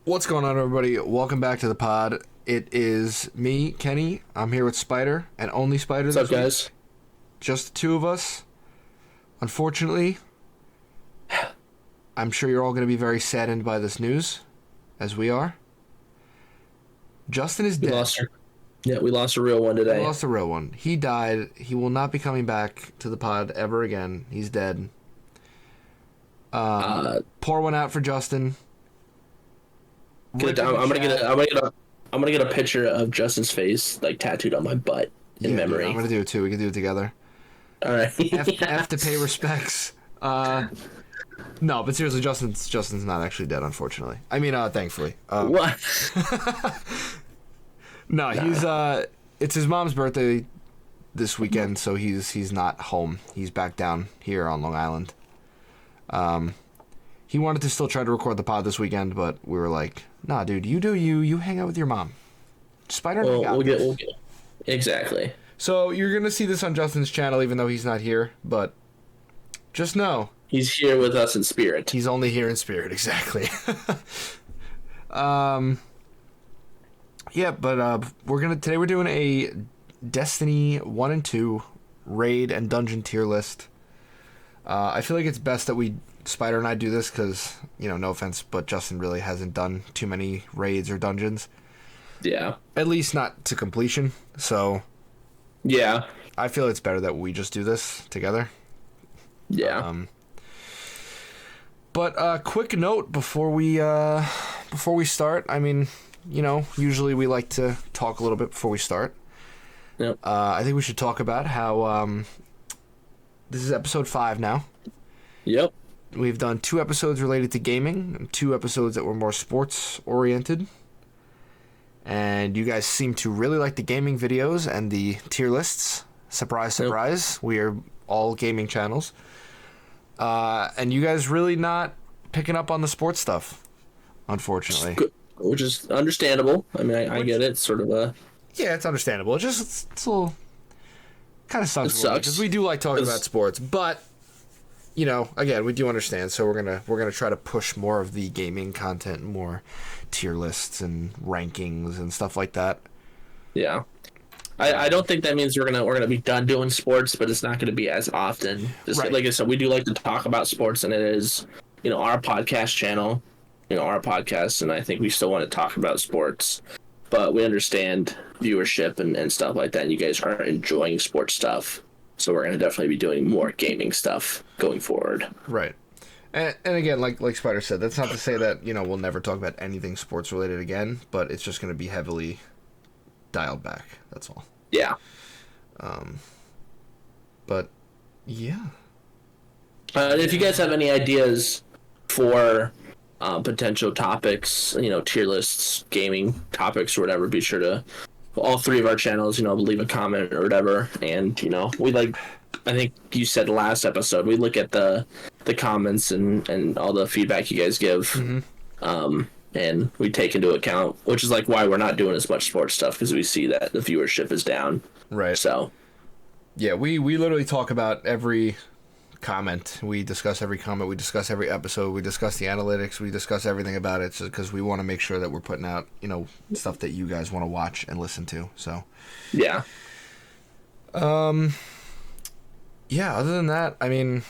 What's going on, everybody? Welcome back to the pod. It is me, Kenny. I'm here with Spider, and only Spider. What's up, guys? Just the two of us. Unfortunately, I'm sure you're all going to be very saddened by this news, as we are. Justin is dead. We lost a real one today. We lost a real one. He died. He will not be coming back to the pod ever again. He's dead. Pour one out for Justin. I'm gonna get a picture of Justin's face like tattooed on my butt in memory. I'm gonna do it too. We can do it together. All right. F to pay respects. No, but seriously, Justin's not actually dead, unfortunately. I mean, thankfully. What? No, he's it's his mom's birthday this weekend, so he's not home. He's back down here on Long Island. He wanted to still try to record the pod this weekend, but we were like, nah, dude, you hang out with your mom. Spider, we'll get exactly. So you're gonna see this on Justin's channel, even though he's not here. But just know he's here with us in spirit. He's only here in spirit, exactly. Yeah, but today we're doing a Destiny 1 and 2 raid and dungeon tier list. I feel like it's best that Spider and I do this because, no offense, but Justin really hasn't done too many raids or dungeons. Yeah. At least not to completion, so... Yeah. I feel it's better that we just do this together. Yeah. But quick note before we start, I mean, usually we like to talk a little bit before we start. Yep. I think we should talk about how this is episode 5 now. Yep. We've done 2 episodes related to gaming and 2 episodes that were more sports oriented. And you guys seem to really like the gaming videos and the tier lists. Surprise, surprise. Yep. We are all gaming channels. And you guys really not picking up on the sports stuff, unfortunately. Which is understandable. I mean, I get it. It's sort of a... Yeah, it's understandable. It's a little... Kind of sucks. Because we do like talking about sports, but... again, we do understand, so we're gonna try to push more of the gaming content, more tier lists and rankings and stuff like that. Yeah, I don't think that means we're gonna be done doing sports, but it's not gonna be as often. Right. Like I said, we do like to talk about sports, and it is our podcast channel, our podcast, and I think we still want to talk about sports, but we understand viewership and stuff like that. And you guys are enjoying sports stuff. So we're going to definitely be doing more gaming stuff going forward. Right. And again, like Spider said, that's not to say that, we'll never talk about anything sports related again, but it's just going to be heavily dialed back. That's all. Yeah. But yeah. If you guys have any ideas for potential topics, tier lists, gaming topics or whatever, be sure to all 3 of our channels, leave a comment or whatever. And, I think you said last episode, we look at the comments and all the feedback you guys give. Mm-hmm. And we take into account, which is why we're not doing as much sports stuff, because we see that the viewership is down. Right. So. Yeah, we literally talk about every comment. We discuss every comment. We discuss every episode. We discuss the analytics. We discuss everything about it because we want to make sure that we're putting out, stuff that you guys want to watch and listen to. So, yeah. Yeah, other than that, I mean,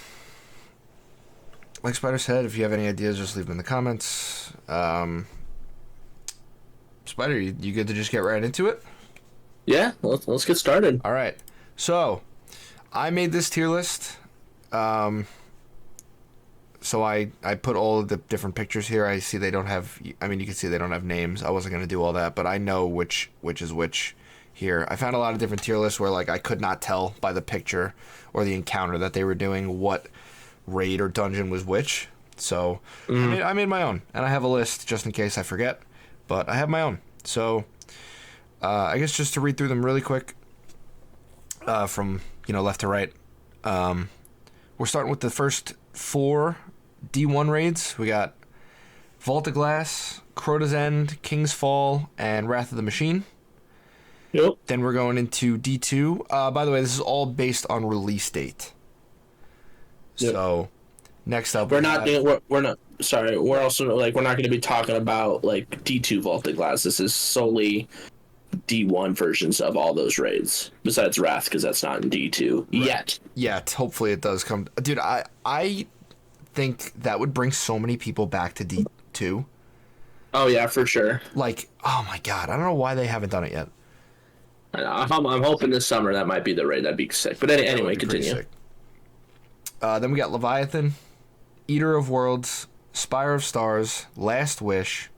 like Spider said, if you have any ideas, just leave them in the comments. Spider, you good to just get right into it? Yeah, let's get started. All right. So, I made this tier list. So I put all of the different pictures here. I see they don't have, you can see they don't have names. I wasn't going to do all that, but I know which is which here. I found a lot of different tier lists where I could not tell by the picture or the encounter that they were doing what raid or dungeon was which. So I made my own, and I have a list just in case I forget, but I have my own. So I guess just to read through them really quick, from left to right. We're starting with the first 4 D1 raids. We got Vault of Glass, Crota's End, King's Fall, and Wrath of the Machine. Yep. Then we're going into D2. By the way, this is all based on release date. Yep. So Next up, we're not also like we're not going to be talking about like D2 Vaulted Glass. This is solely D1 versions of all those raids. Besides Wrath, because that's not in D2 yet. Yet, hopefully it does come. Dude, I think that would bring so many people back to D2. Oh yeah, for sure. Like, oh my god, I don't know why they haven't done it yet. I know. I'm hoping this summer that might be the raid. That'd be sick. But anyway, continue. Then we got Leviathan, Eater of Worlds, Spire of Stars, Last Wish,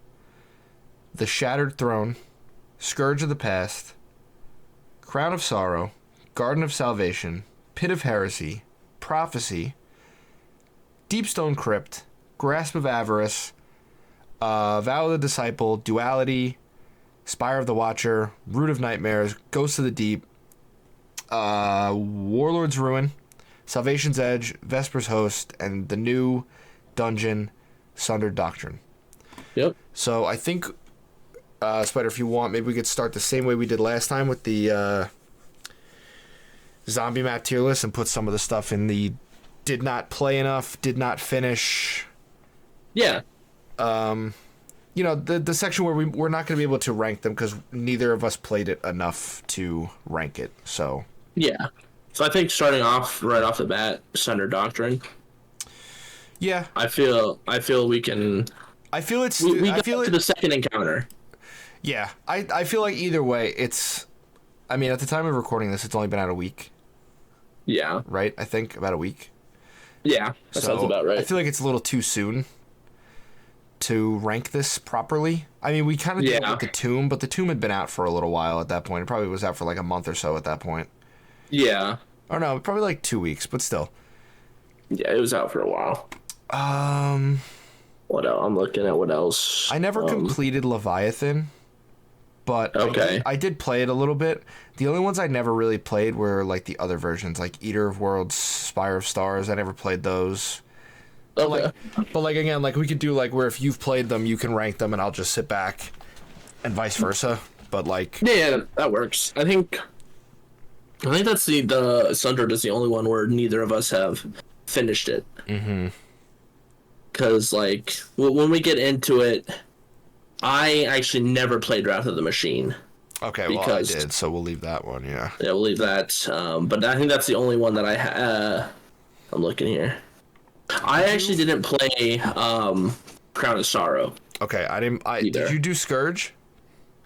The Shattered Throne, Scourge of the Past, Crown of Sorrow, Garden of Salvation, Pit of Heresy, Prophecy, Deepstone Crypt, Grasp of Avarice, Vow of the Disciple, Duality, Spire of the Watcher, Root of Nightmares, Ghost of the Deep, Warlord's Ruin, Salvation's Edge, Vesper's Host, and the new dungeon, Sundered Doctrine. Yep. So I think, Spider, if you want, maybe we could start the same way we did last time with the zombie map tier list and put some of the stuff in the did not play enough, did not finish. Yeah. You know, the section where we're not going to be able to rank them because neither of us played it enough to rank it. So yeah. So I think starting off right off the bat, Sundered Doctrine. Yeah. I feel we can. I feel it's. We I got feel to the second encounter. Yeah, I feel like either way, it's. I mean, at the time of recording this, it's only been out a week. Yeah. Right. I think about a week. Yeah, that sounds about right. I feel like it's a little too soon to rank this properly. I mean, we kind of did it with the Tomb, but the Tomb had been out for a little while at that point. It probably was out for like a month or so at that point. Yeah. Or no, probably like 2 weeks, but still. Yeah, it was out for a while. What else? I'm looking at what else. I never completed Leviathan, but okay. I did play it a little bit. The only ones I never really played were like the other versions, like Eater of Worlds, Spire of Stars. I never played those. Okay. But like again, like we could do like where if you've played them, you can rank them, and I'll just sit back, and vice versa. But like, yeah, that works. I think that's the Sundered is the only one where neither of us have finished it. Mm-hmm. Because like when we get into it, I actually never played Wrath of the Machine. Okay, well I did, so we'll leave that one. Yeah. Yeah, we'll leave that. But I think that's the only one that I'm looking here. I actually didn't play Crown of Sorrow. Okay, I didn't. Did you do Scourge?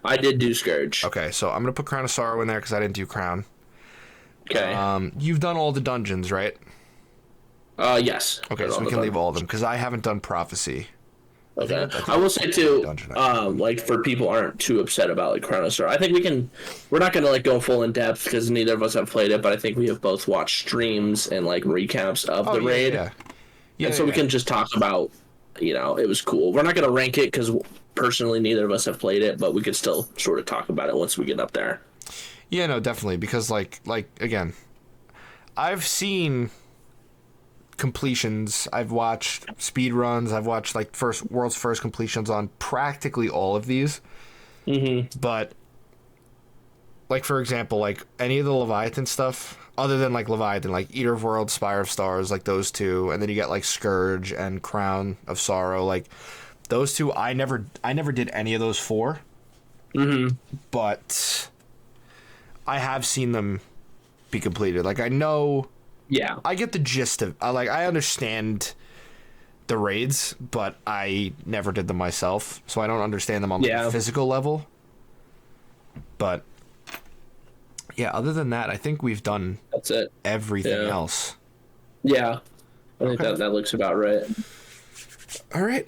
I did do Scourge. Okay, so I'm gonna put Crown of Sorrow in there because I didn't do Crown. Okay. You've done all the dungeons, right? Yes. Okay, so we can leave all of them because I haven't done Prophecy. Okay. I will say too, like for people aren't too upset about like Crown of Sorrow, I think we're not gonna like go full in depth because neither of us have played it, but I think we have both watched streams and like recaps of the raid. Yeah, and so we can just talk about, it was cool. We're not gonna rank it because personally neither of us have played it, but we could still sort of talk about it once we get up there. Yeah, no, definitely, because like again, I've seen completions, I've watched speed runs, I've watched like world's first completions on practically all of these. Mm-hmm. But like for example, like any of the Leviathan stuff, other than like Leviathan, like Eater of Worlds, Spire of Stars, like those two, and then you get like Scourge and Crown of Sorrow, like those two, I never did any of those four. Mm-hmm. But I have seen them be completed. Like I know. Yeah. I get the gist of I understand the raids, but I never did them myself, so I don't understand them on the physical level. But yeah, other than that, I think we've done everything else. Yeah. I think that looks about right. All right,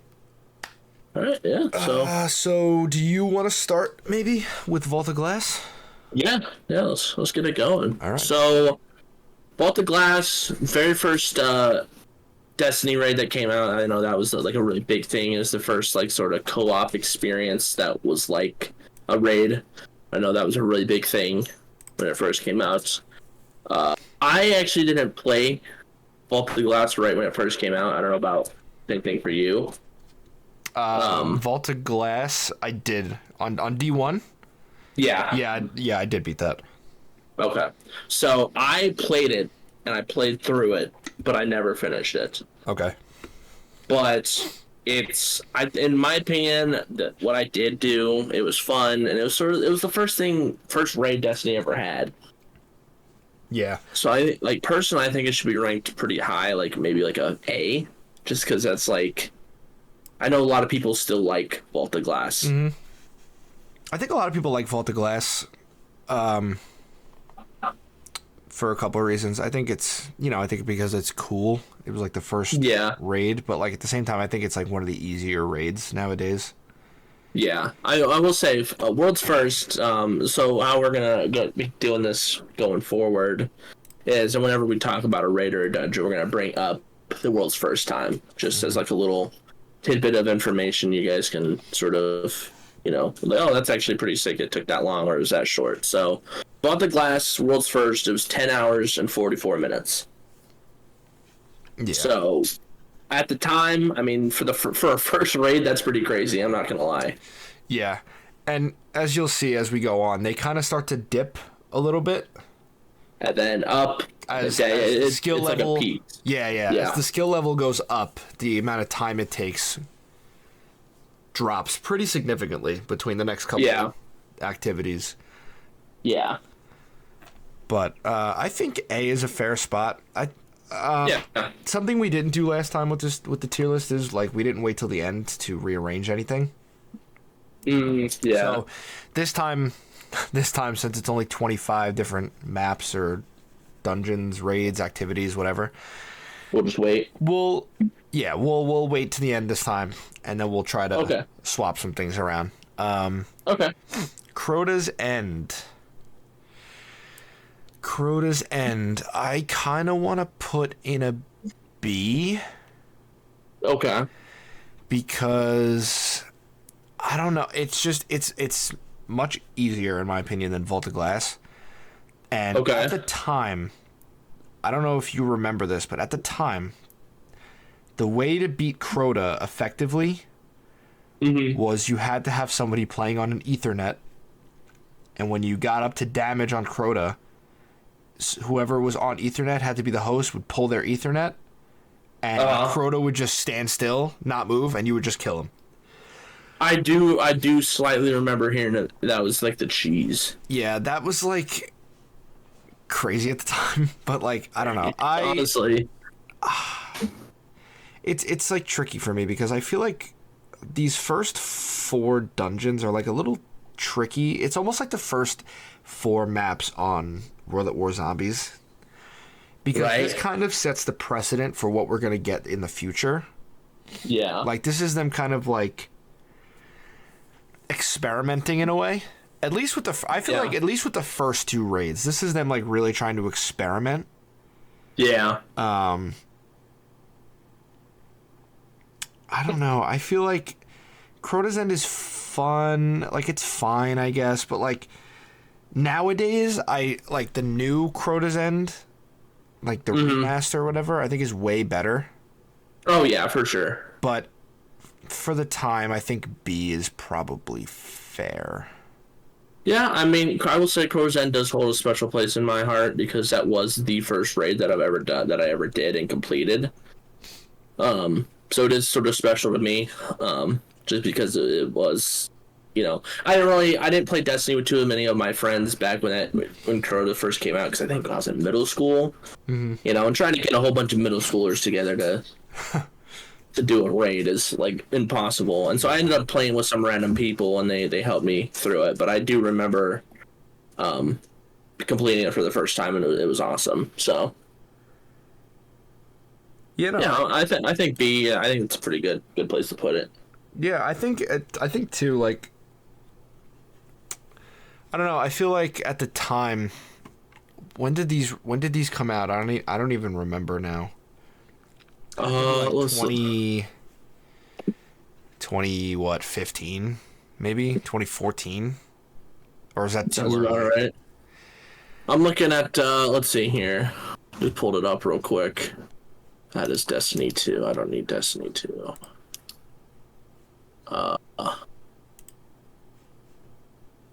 yeah. So do you want to start maybe with Vault of Glass? Yeah, let's get it going. All right. So Vault of Glass, very first Destiny raid that came out. I know that was like a really big thing. It was the first like sort of co-op experience that was like a raid. I know that was a really big thing when it first came out. I actually didn't play Vault of Glass right when it first came out. I don't know about same thing for you. Vault of Glass, I did on D1. Yeah, I did beat that. Okay. So I played it, and I played through it, but I never finished it. Okay. but in my opinion, what I did do, it was fun, and it was the first raid Destiny ever had. Yeah. So personally, I think it should be ranked pretty high, like maybe like a A, just because that's like, I know a lot of people still like Vault of Glass. Mm-hmm. I think a lot of people like Vault of Glass, for a couple of reasons. I think it's, I think because it's cool. It was like the first raid, but like at the same time, I think it's like one of the easier raids nowadays. Yeah, I will say world's first. So how we're gonna be doing this going forward is, whenever we talk about a raid or a dungeon, we're gonna bring up the world's first time, just as like a little tidbit of information you guys can sort of, like, oh, that's actually pretty sick. It took that long, or it was that short. So, Vault of Glass, world's first. It was 10 hours and 44 minutes. Yeah. So, at the time, I mean, for a first raid, that's pretty crazy. I'm not gonna lie. Yeah, and as you'll see as we go on, they kind of start to dip a little bit, and then up as the skill level. Like a peak. Yeah. As the skill level goes up, the amount of time it takes drops pretty significantly between the next couple of activities. Yeah. But I think A is a fair spot. Something we didn't do last time with the tier list is, like, we didn't wait till the end to rearrange anything. So this time, since it's only 25 different maps or dungeons, raids, activities, whatever, we'll just wait. We'll wait to the end this time, and then we'll try to swap some things around. Okay. Crota's End, I kind of want to put in a B. Okay. Because I don't know, it's just it's much easier in my opinion than Vault of Glass. And at the time, I don't know if you remember this, but at the time, the way to beat Crota effectively was you had to have somebody playing on an Ethernet, and when you got up to damage on Crota, whoever was on Ethernet had to be the host, would pull their Ethernet, and Crota would just stand still, not move, and you would just kill him. I do slightly remember hearing that was like the cheese. Yeah, that was like crazy at the time, but like, I don't know. Honestly, it's like tricky for me because I feel like these first 4 dungeons are like a little tricky. It's almost like the first 4 maps on World at War Zombies, because this kind of sets the precedent for what we're gonna get in the future. Yeah, like this is them kind of like experimenting in a way. At least with I feel like at least with the first 2 raids, this is them like really trying to experiment. Yeah. I don't know. I feel like Crota's End is fun. Like, it's fine, I guess. But, like, nowadays, I like the new Crota's End, like the remaster or whatever, I think is way better. Oh, yeah, for sure. But for the time, I think B is probably fair. Yeah, I mean, I will say Crota's End does hold a special place in my heart because that was the first raid that I've ever done, that I ever did and completed. So it is sort of special to me, just because it was, I didn't play Destiny with too many of my friends back when Crota first came out, because I think I was in middle school, and trying to get a whole bunch of middle schoolers together to do a raid is like impossible. And so I ended up playing with some random people, and they helped me through it. But I do remember completing it for the first time, and it was awesome. So. I think B. I think it's a pretty good place to put it. Yeah, I think too. Like, I don't know. I feel like at the time, when did these come out? I don't even remember now. Like 15 maybe 2014, or is that sounds about right? I'm looking at. Let's see here. Just pulled it up real quick. That is Destiny 2. I don't need Destiny 2.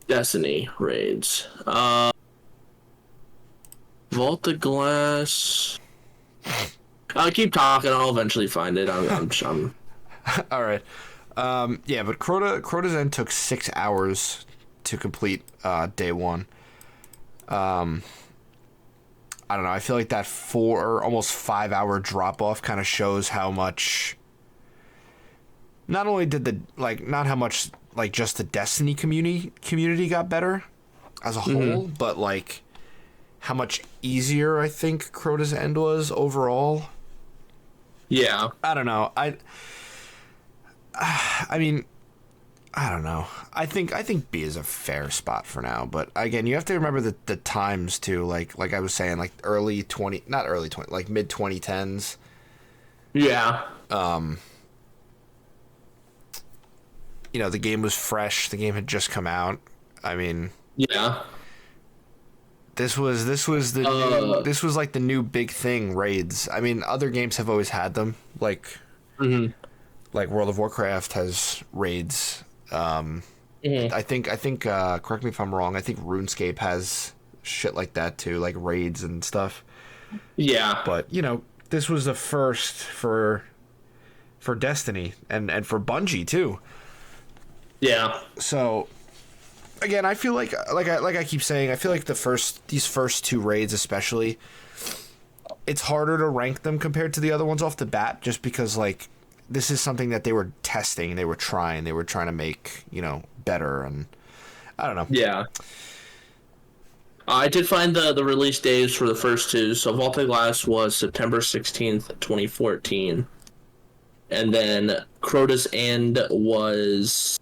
Destiny raids. Vault of Glass. Keep talking. I'll eventually find it. I'm All right. Yeah, but Crota's End took 6 hours to complete day one. I don't know. I feel like that almost 5 hour drop off kind of shows how much. Not only did not how much like just the Destiny community got better as a whole, but like how much easier I think Crota's End was overall. Yeah. I don't know. I mean, I don't know. I think B is a fair spot for now, but again, you have to remember the times too. Like I was saying, like not early 20, like mid 2010s. Yeah. You know, the game was fresh. The game had just come out. I mean, yeah. This was like the new big thing, raids. I mean, other games have always had them, like World of Warcraft has raids. I think correct me if I'm wrong, I think RuneScape has shit like that too, like raids and stuff. Yeah. But, you know, this was the first for Destiny and for Bungie too. Yeah. So again, I feel like I keep saying, I feel like these first two raids especially, it's harder to rank them compared to the other ones off the bat, just because like this is something that they were testing, they were trying to make, you know, better, and I don't know. Yeah. I did find the release days for the first two. So Vault of Glass was September 16th, 2014. And then Crota's End was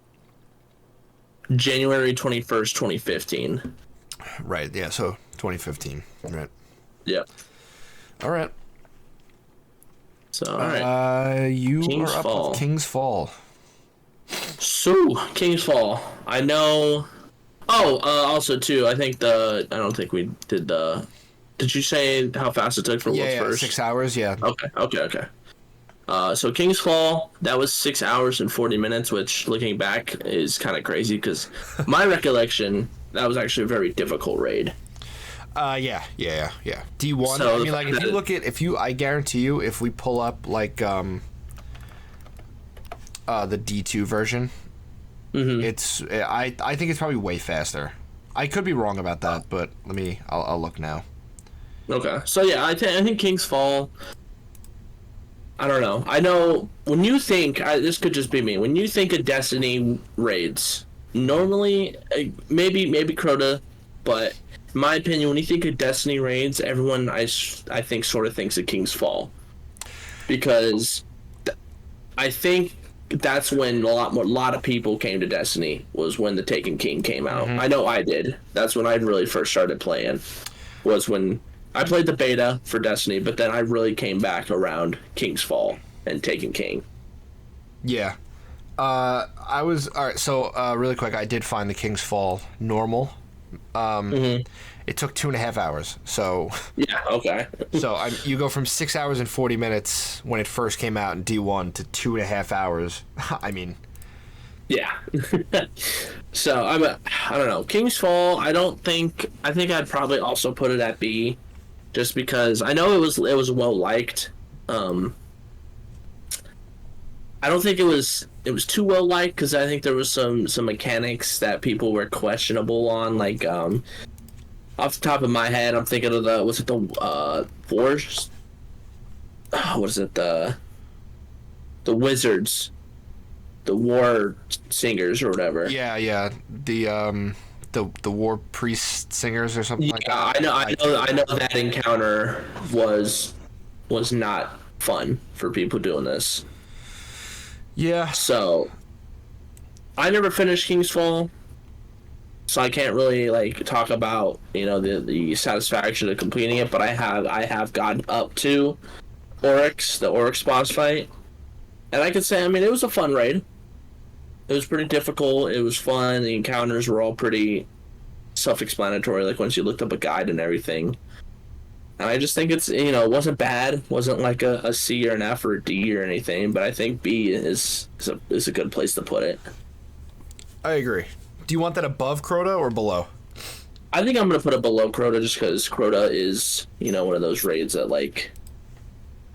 January 21st, 2015. Right, yeah, so 2015. Right. Yeah. All right. So, all right. You King's are up Fall. with King's Fall. So, King's Fall. I know. Oh, also too, I don't think we did did you say how fast it took for World's First? 6 hours, yeah. Okay. So King's Fall, that was 6 hours and 40 minutes, which looking back is kind of crazy because my recollection, that was actually a very difficult raid. Yeah. D1. So I mean, like, I guarantee you, if we pull up like the D2 version, I think it's probably way faster. I could be wrong about that, but I'll look now. Okay, so yeah, I think King's Fall. I don't know. I know when you think this could just be me. When you think of Destiny raids, normally maybe Crota, but in my opinion, when you think of Destiny raids, everyone I think sort of thinks of King's Fall, because I think that's when a lot of people came to Destiny, was when the Taken King came out. I know I did. That's when I really first started playing. Was when I played the beta for Destiny, but then I really came back around King's Fall and Taken King. Yeah. I was all right. So really quick, I did find the King's Fall normal. It took 2.5 hours. So yeah, okay. So you go from 6 hours and 40 minutes when it first came out in D1 to 2.5 hours. I mean, yeah. So I don't know. King's Fall. I think I'd probably also put it at B, just because I know it was well liked. I don't think it was too well liked, because I think there was some mechanics that people were questionable on, like off the top of my head, I'm thinking of the Wars. What is it? The Wizards, the War Singers or whatever. Yeah. The War Priest Singers or something like that. I know that encounter was not fun for people doing this. Yeah. So I never finished King's Fall, so I can't really like talk about, you know, the satisfaction of completing it, but I have gotten up to Oryx, the Oryx boss fight, and I could say, I mean, it was a fun raid. It was pretty difficult. It was fun. The encounters were all pretty self-explanatory, like once you looked up a guide and everything. And I just think it's, you know, it wasn't bad. Wasn't like a C or an F or a D or anything, but I think B is a good place to put it. I agree. Do you want that above Crota or below? I think I'm going to put it below Crota, just because Crota is, you know, one of those raids that, like,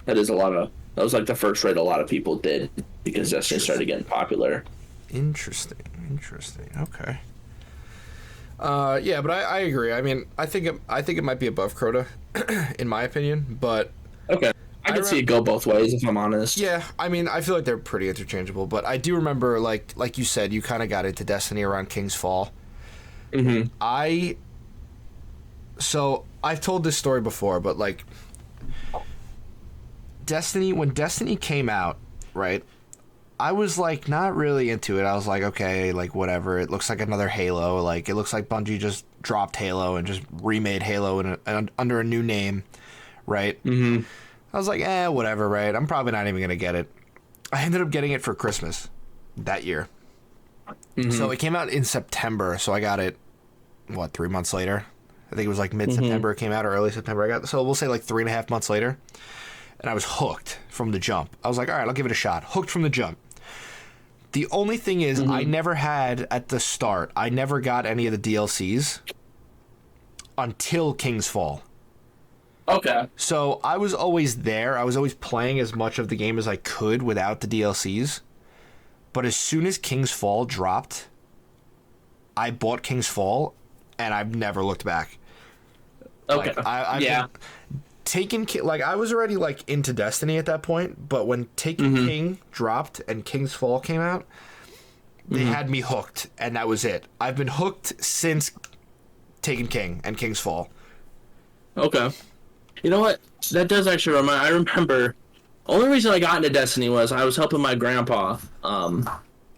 That was like the first raid a lot of people did because Destiny started getting popular. Interesting. Okay. Yeah, but I agree. I mean, I think it might be above Crota, in my opinion. But okay, I can see it go both ways if I'm honest. Yeah, I mean, I feel like they're pretty interchangeable. But I do remember, like you said, you kind of got into Destiny around King's Fall. Mm-hmm. So I've told this story before, but like when Destiny came out, right? I was like not really into it. I was like, okay, like whatever. It looks like another Halo. Like it looks like Bungie just dropped Halo and just remade Halo under a new name, right? Mm-hmm. I was like, whatever, right? I'm probably not even gonna get it. I ended up getting it for Christmas that year. Mm-hmm. So it came out in September. So I got it, 3 months later? I think it was like mid-September it came out, or early September. I got it. So we'll say like 3.5 months later. And I was hooked from the jump. I was like, all right, I'll give it a shot. Hooked from the jump. The only thing is, I never had, at the start, I never got any of the DLCs until King's Fall. Okay. So I was always there. I was always playing as much of the game as I could without the DLCs. But as soon as King's Fall dropped, I bought King's Fall, and I've never looked back. Okay. Like, like I was already like into Destiny at that point, but when Taken King dropped and King's Fall came out, they had me hooked, and that was it. I've been hooked since Taken King and King's Fall. Okay. You know what? That does actually remind. I remember. Only reason I got into Destiny was I was helping my grandpa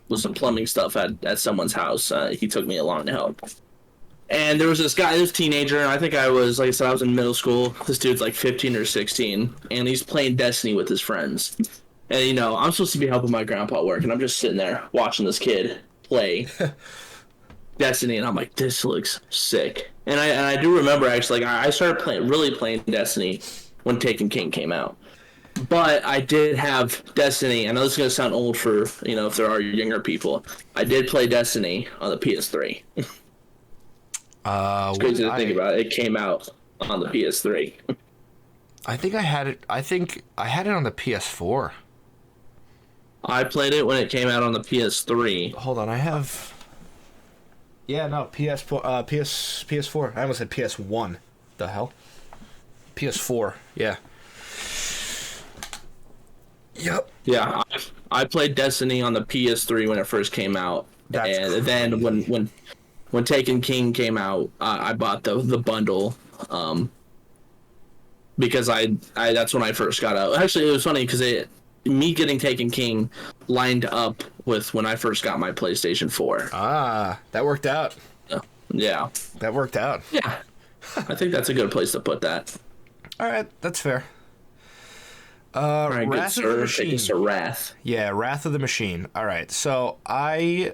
with some plumbing stuff at someone's house. He took me along to help. And there was this guy, this teenager, and I think I was, like I said, I was in middle school. This dude's like 15 or 16, and he's playing Destiny with his friends. And, you know, I'm supposed to be helping my grandpa work, and I'm just sitting there watching this kid play Destiny, and I'm like, this looks sick. And I do remember, actually, like, I started really playing Destiny when Taken King came out. But I did have Destiny. I know this is going to sound old for, you know, if there are younger people. I did play Destiny on the PS3. It's crazy to think about. It came out on the PS3. I think I had it. I think I had it on the PS4. I played it when it came out on the PS3. Hold on, I have. Yeah, no, PS4. PS4. I almost said PS1. The hell? PS4. Yeah. Yep. Yeah, I played Destiny on the PS3 when it first came out, and then when Taken King came out, I bought the bundle, because I that's when I first got out. Actually, it was funny because me getting Taken King lined up with when I first got my PlayStation 4. Ah, that worked out. Yeah. That worked out. Yeah. I think that's a good place to put that. All right, that's fair. All right, Wrath good of the sir. Machine. Take us to Wrath. Yeah, Wrath of the Machine. All right, so I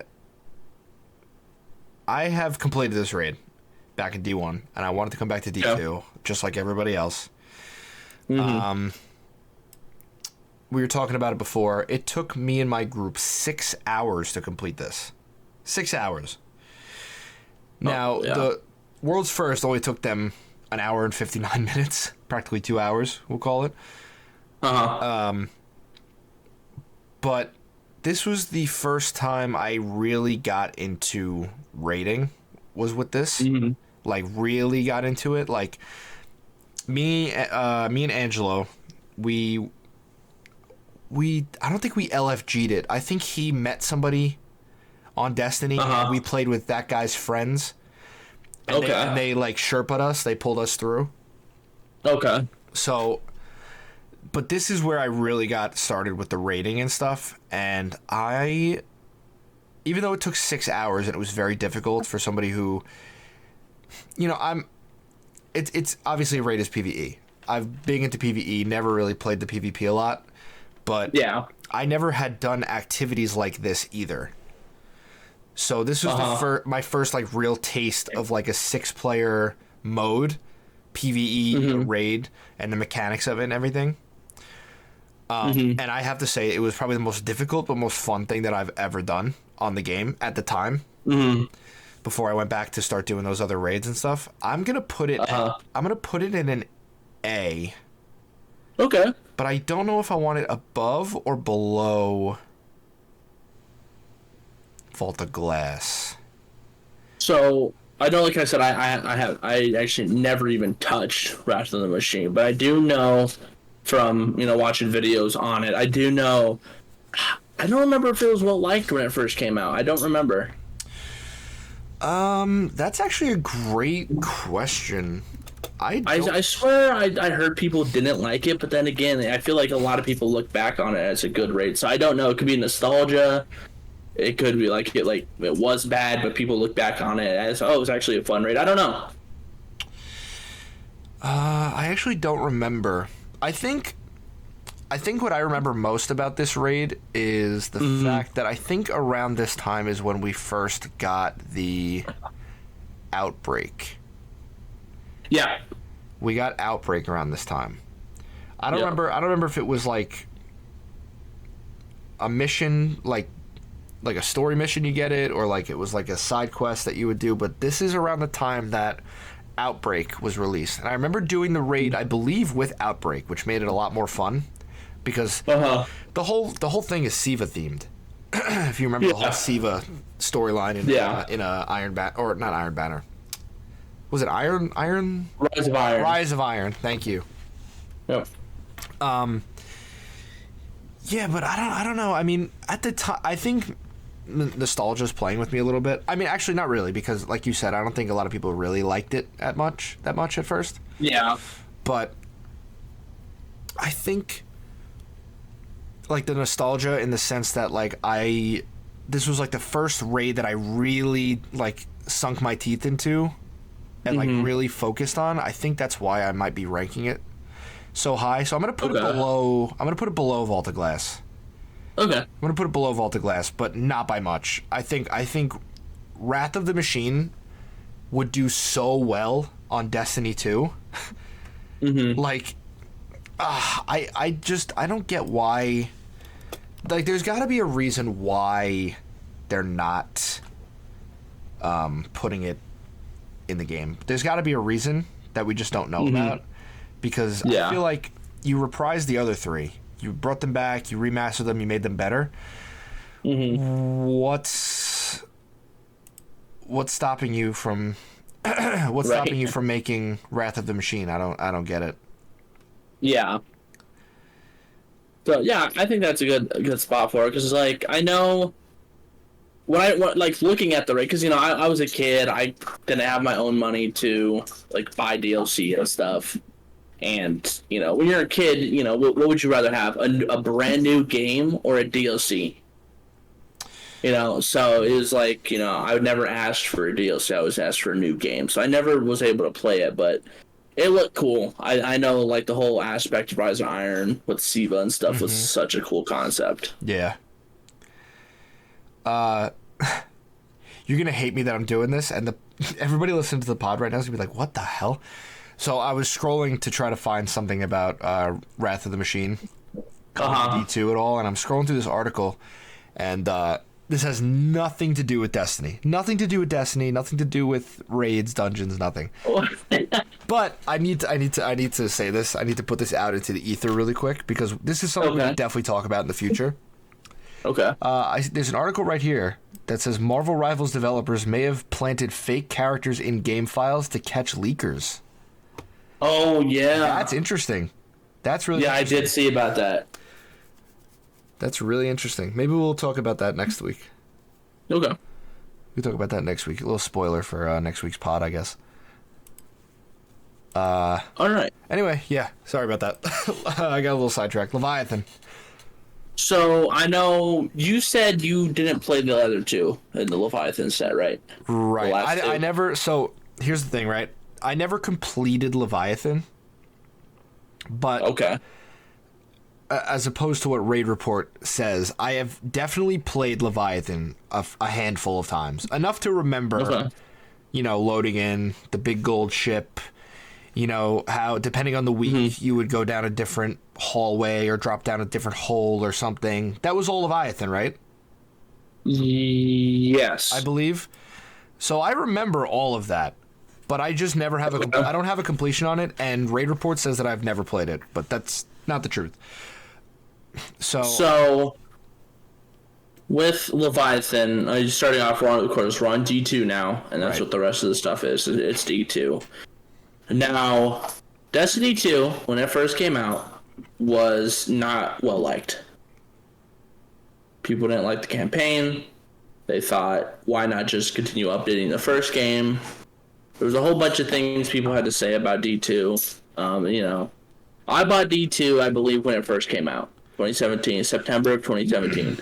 have completed this raid back in D1, and I wanted to come back to D2, just like everybody else. Mm-hmm. We were talking about it before. It took me and my group 6 hours to complete this. 6 hours. Now, the World's First only took them an hour and 59 minutes, practically 2 hours, we'll call it. But this was the first time I really got into raiding, was with this. Mm-hmm. Like, really got into it. Like, me and Angelo, I don't think we LFG'd it. I think he met somebody on Destiny, and we played with that guy's friends. And they like Sherpa'd us. They pulled us through. Okay. So, but this is where I really got started with the raiding and stuff. And even though it took 6 hours and it was very difficult for somebody who, you know, it's obviously a raid is PvE. I've been into PvE, never really played the PvP a lot, but I never had done activities like this either. So this was my first like real taste of like a 6-player mode, PvE raid, and the mechanics of it and everything. And I have to say, it was probably the most difficult but most fun thing that I've ever done on the game at the time. Before I went back to start doing those other raids and stuff, I'm gonna put it. I'm gonna put it in an A. Okay. But I don't know if I want it above or below Vault of Glass. So I know, like I said, I actually never even touched Wrath of the Machine, but I do know from watching videos on it. I do know. I don't remember if it was well liked when it first came out. I don't remember. That's actually a great question. I swear I heard people didn't like it, but then again, I feel like a lot of people look back on it as a good rate. So I don't know. It could be nostalgia. It could be like it was bad, but people look back on it as, oh, it was actually a fun raid. I don't know. I actually don't remember. I think what I remember most about this raid is the fact that I think around this time is when we first got the Outbreak. Yeah. We got Outbreak around this time. I don't remember if it was like a mission, like a story mission you get it, or like it was like a side quest that you would do, but this is around the time that Outbreak was released. And I remember doing the raid, I believe, with Outbreak, which made it a lot more fun because the whole thing is Siva themed. If you remember the whole Siva storyline in Iron Banner, or not Iron Banner. Was it Iron? Rise of Iron. Rise of Iron. Thank you. Yep. Yeah, but I don't know. I mean, at the time, I think nostalgia is playing with me a little bit. I mean, actually, not really, because like you said, I don't think a lot of people really liked it that much at first. Yeah. But I think like the nostalgia in the sense that like this was like the first raid that I really like sunk my teeth into and like really focused on. I think that's why I might be ranking it so high. So I'm gonna put it below. I'm gonna put it below Vault of Glass. Okay. I'm gonna put it below Vault of Glass, but not by much. I think Wrath of the Machine would do so well on Destiny 2. Like, I don't get why. Like, there's got to be a reason why they're not putting it in the game. There's got to be a reason that we just don't know about. Because I feel like you reprised the other three. You brought them back, you remastered them, you made them better. What's stopping you from stopping you from making Wrath of the Machine? I don't get it. Yeah. So yeah, I think that's a good spot for it, because like I know when I like looking at the rate, because I was a kid, I didn't have my own money to like buy DLC and stuff. And, when you're a kid, what would you rather have? A brand new game or a DLC? So it was like, I would never ask for a DLC. I always asked for a new game. So I never was able to play it, but it looked cool. I know, like, the whole aspect of Rise of Iron with Siva and stuff was such a cool concept. Yeah. You're going to hate me that I'm doing this, and everybody listening to the pod right now is going to be like, what the hell? So I was scrolling to try to find something about Wrath of the Machine, D2 at all, and I'm scrolling through this article, and this has nothing to do with Destiny. Nothing to do with Destiny, nothing to do with raids, dungeons, nothing. But I need to say this. I need to put this out into the ether really quick, because this is something we can definitely talk about in the future. Okay. There's an article right here that says Marvel Rivals developers may have planted fake characters in game files to catch leakers. Oh, yeah. That's interesting. That's really interesting. I did see about that. That's really interesting. Maybe we'll talk about that next week. Okay. We'll talk about that next week. A little spoiler for next week's pod, I guess. All right. Anyway, yeah. Sorry about that. I got a little sidetracked. Leviathan. So, I know you said you didn't play the other two in the Leviathan set, right? Right. I never... So, here's the thing, right? I never completed Leviathan, but as opposed to what Raid Report says, I have definitely played Leviathan a handful of times, enough to remember, loading in the big gold ship, how depending on the week you would go down a different hallway or drop down a different hole or something. That was all Leviathan, right? Yes, I believe. So I remember all of that. but I just never have I don't have a completion on it, and Raid Report says that I've never played it, but that's not the truth. So with Leviathan, starting off, of course, we're on D2 now, and that's what the rest of the stuff is. It's D2. Now, Destiny 2, when it first came out, was not well liked. People didn't like the campaign. They thought, why not just continue updating the first game? There was a whole bunch of things people had to say about D2. I bought D2, I believe, when it first came out, 2017, September of 2017.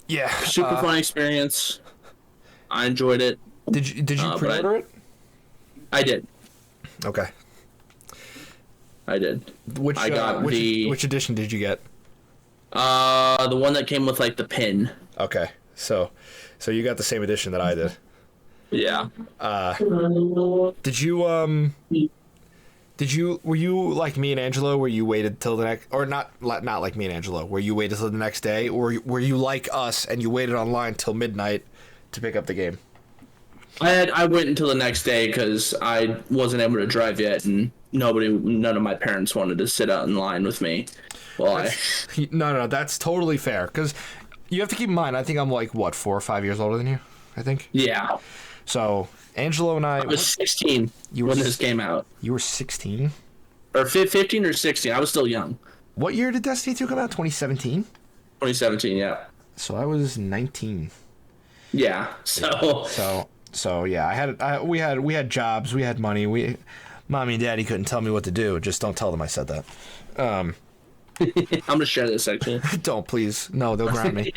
Yeah, super fun experience. I enjoyed it. Did you pre-order it? I did. Okay. I did. Which edition did you get? The one that came with like the pin. Okay, so you got the same edition that I did. Yeah. Were you like me and Angelo, where you waited till the next, or not like me and Angelo, where you waited till the next day, or were you like us and you waited online till midnight to pick up the game? I went until the next day because I wasn't able to drive yet, and none of my parents wanted to sit out in line with me. Well, No, that's totally fair, because you have to keep in mind, I think I'm like, what, 4 or 5 years older than you, I think? Yeah. So, Angelo and I was 16 when this came out. You were 16? Or 15 or 16. I was still young. What year did Destiny 2 come out? 2017? 2017, yeah. So I was 19. Yeah. So yeah, we had jobs, we had money. Mommy and Daddy couldn't tell me what to do. Just don't tell them I said that. I'm gonna share this actually. Don't, please. No, they'll ground me.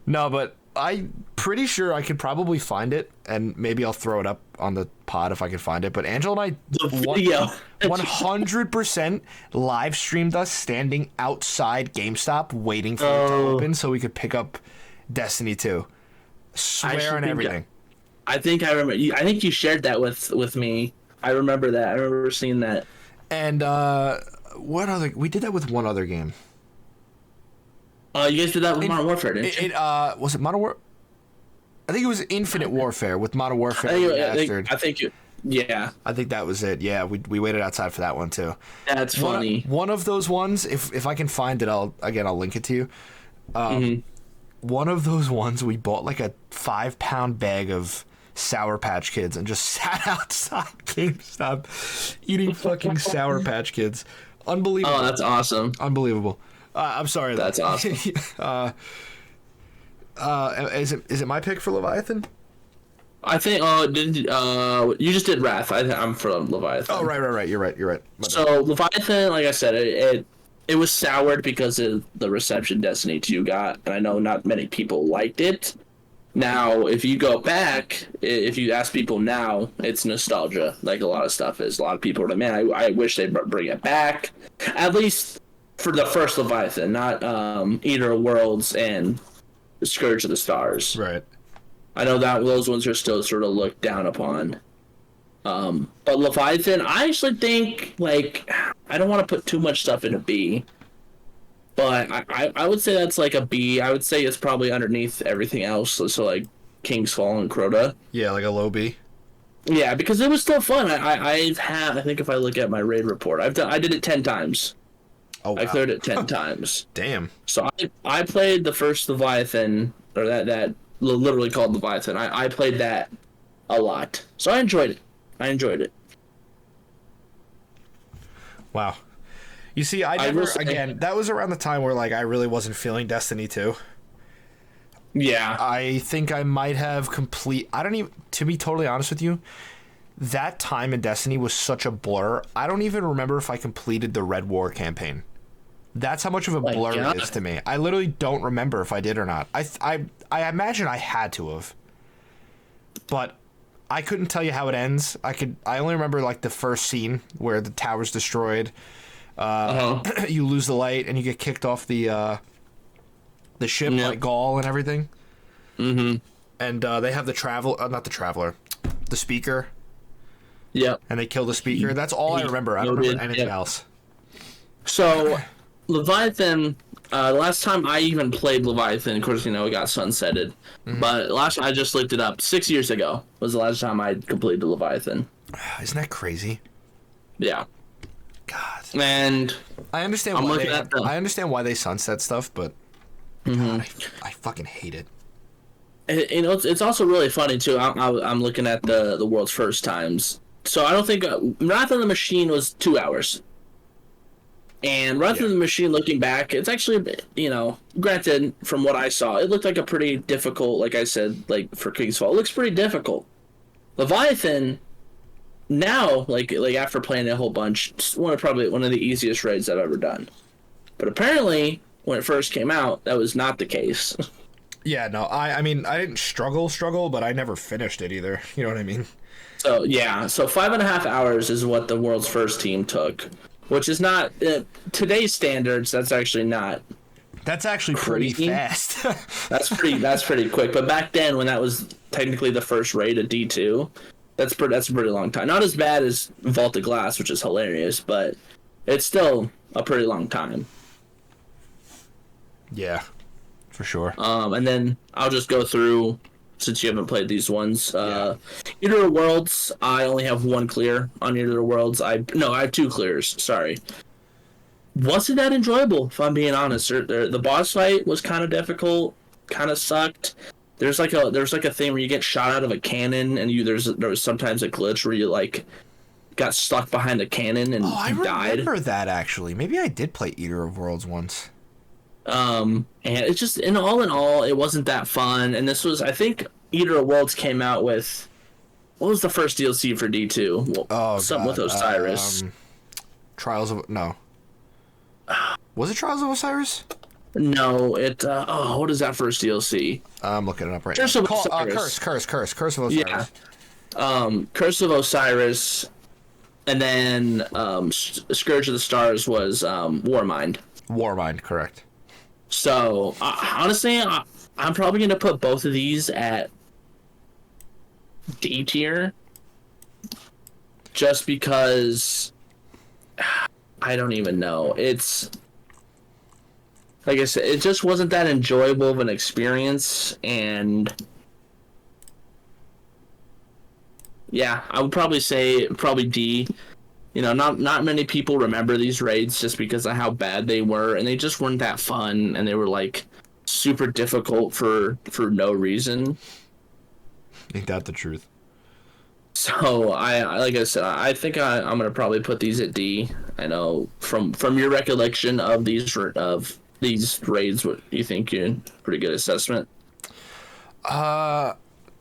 No, but I'm pretty sure I could probably find it, and maybe I'll throw it up on the pod if I can find it. But Angela and I 100% live streamed us standing outside GameStop waiting for it to open so we could pick up Destiny 2. Swear on everything. I think I remember. I think you shared that with me. I remember that. I remember seeing that. And what other? We did that with one other game. You guys did that with Modern Warfare, didn't you? Was it Modern Warfare? I think it was Infinite Warfare with Modern Warfare. I think yeah. I think that was it. Yeah, we waited outside for that one too. That's funny. One of those ones, if I can find it, I'll link it to you. One of those ones, we bought like a 5-pound bag of Sour Patch Kids and just sat outside GameStop eating fucking Sour Patch Kids. Unbelievable. Oh, that's awesome. Unbelievable. I'm sorry. That's awesome. Is it my pick for Leviathan? I think. You just did Wrath. I'm for Leviathan. Oh, right. You're right. So Leviathan, like I said, it was soured because of the reception Destiny 2 got, and I know not many people liked it. Now, if you go back, if you ask people now, it's nostalgia, like a lot of stuff is. A lot of people are like, man, I wish they'd bring it back. At least for the first Leviathan, not Eater of Worlds and Scourge of the Stars. Right. I know that those ones are still sort of looked down upon. But Leviathan, I actually think, like, I don't want to put too much stuff in a B, but I would say that's like a B. I would say it's probably underneath everything else, so like King's Fall and Crota. Yeah, like a low B. Yeah, because it was still fun. I think if I look at my raid report, I did it 10 times. Oh, wow. I cleared it 10 times. Damn. So I played the first Leviathan, or that literally called Leviathan. I played that a lot, so I enjoyed it. Wow. You see, that was around the time where like I really wasn't feeling Destiny 2. Yeah. I think I might have to be totally honest with you, that time in Destiny was such a blur. I don't even remember if I completed the Red War campaign. That's how much of a blur it is to me. I literally don't remember if I did or not. I imagine I had to have. But I couldn't tell you how it ends. I only remember like the first scene where the tower's destroyed. You lose the light and you get kicked off the ship, like Gaul and everything. Mm-hmm. And they have the speaker. Yep. And they kill the speaker. That's all I remember. I don't remember anything else. So, Leviathan, The last time I even played Leviathan, of course, it got sunsetted. Mm-hmm. But last time I just looked it up. 6 years ago was the last time I completed Leviathan. Isn't that crazy? Yeah. God. And I understand I understand why they sunset stuff, but God, I fucking hate it. It's also really funny too. I'm looking at the world's first times. So I don't think Wrath of the Machine was 2 hours. And Wrath of the Machine, looking back, it's actually, granted, from what I saw, it looked like a pretty difficult, like I said, like for King's Fall, it looks pretty difficult. Leviathan, now, like after playing it a whole bunch, it's probably one of the easiest raids I've ever done. But apparently, when it first came out, that was not the case. Yeah, no, I mean, I didn't struggle, but I never finished it either. You know what I mean? So, yeah, so 5.5 hours is what the world's first team took. Which is not today's standards. That's actually not. That's actually crazy. Pretty fast. That's pretty quick. But back then, when that was technically the first raid of D2, that's a pretty long time. Not as bad as Vault of Glass, which is hilarious, but it's still a pretty long time. Yeah, for sure. And then I'll just go through, since you haven't played these ones. Eater of Worlds, I only have one clear on Eater of Worlds. I have 2 clears. Sorry. Wasn't that enjoyable, if I'm being honest. The boss fight was kind of difficult, kind of sucked. There's like a thing where you get shot out of a cannon, and there was sometimes a glitch where you like got stuck behind a cannon and you died. I remember that actually. Maybe I did play Eater of Worlds once. And it's just, in all, it wasn't that fun. And this was, I think, Eater of Worlds came out with, what was the first DLC for D2? Oh, something with Osiris. Was it Trials of Osiris? No, what is that first DLC? I'm looking it up right Curse now. Of Osiris. Curse of Osiris. Yeah. Curse of Osiris, and then Scourge of the Stars was Warmind. Warmind, correct. So, honestly, I'm probably going to put both of these at D tier. Just because I don't even know. It's, like I said, it just wasn't that enjoyable of an experience. And yeah, I would probably say D. Not many people remember these raids just because of how bad they were, and they just weren't that fun, and they were like super difficult for no reason. Ain't that the truth? So like I said, I think I'm gonna probably put these at D. I know from your recollection of these raids, what you think you're pretty good assessment.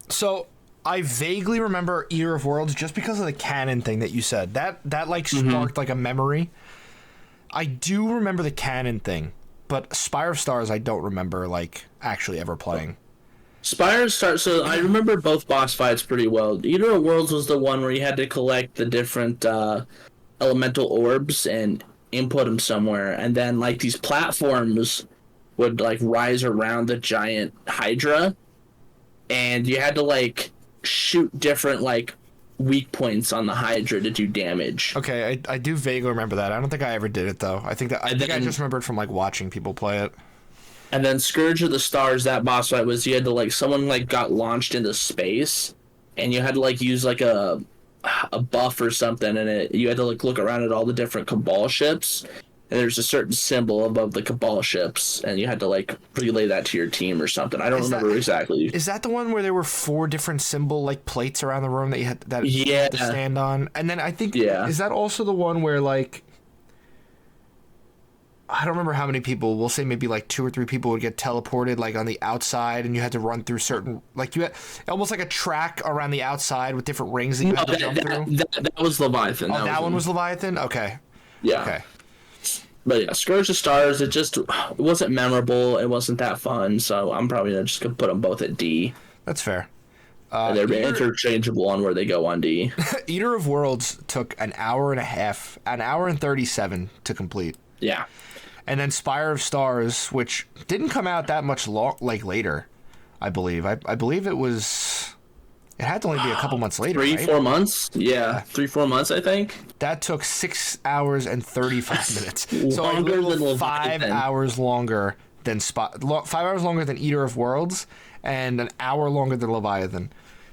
So I vaguely remember Eater of Worlds just because of the canon thing that you said. That like sparked like a memory. I do remember the canon thing, but Spire of Stars I don't remember like actually ever playing. Spire of Stars, so I remember both boss fights pretty well. Eater of Worlds was the one where you had to collect the different elemental orbs and input them somewhere, and then like these platforms would like rise around the giant Hydra, and you had to like shoot different like weak points on the Hydra to do damage. Okay, I do vaguely remember that. I don't think I ever did it though. I think I just remembered from like watching people play it. And then Scourge of the Stars, that boss fight was you had to like someone like got launched into space, and you had to like use like a buff or something, and you had to like look around at all the different Cabal ships. And there's a certain symbol above the Cabal ships, and you had to like relay that to your team or something. I don't remember exactly. Is that the one where there were 4 different symbol like plates around the room that you had to stand on? And then I think is that also the one where like I don't remember how many people, we'll say maybe like 2 or 3 people would get teleported like on the outside, and you had to run through certain, like you had almost like a track around the outside with different rings that you had to jump through. That was Leviathan. Oh, that one was Leviathan? Okay. Yeah. Okay. But yeah, Scourge of Stars, it wasn't memorable. It wasn't that fun, so I'm probably just going to put them both at D. That's fair. They're interchangeable on where they go on D. Eater of Worlds took an hour and 37 to complete. Yeah. And then Spire of Stars, which didn't come out that much later, I believe. I believe it was It had to only be a couple months later, Three, right? 4 months? Yeah, 3-4 months, I think. That took 6 hours and 35 minutes. So a Longer little than 5 hours longer than 5 hours longer than Eater of Worlds, and an hour longer than Leviathan.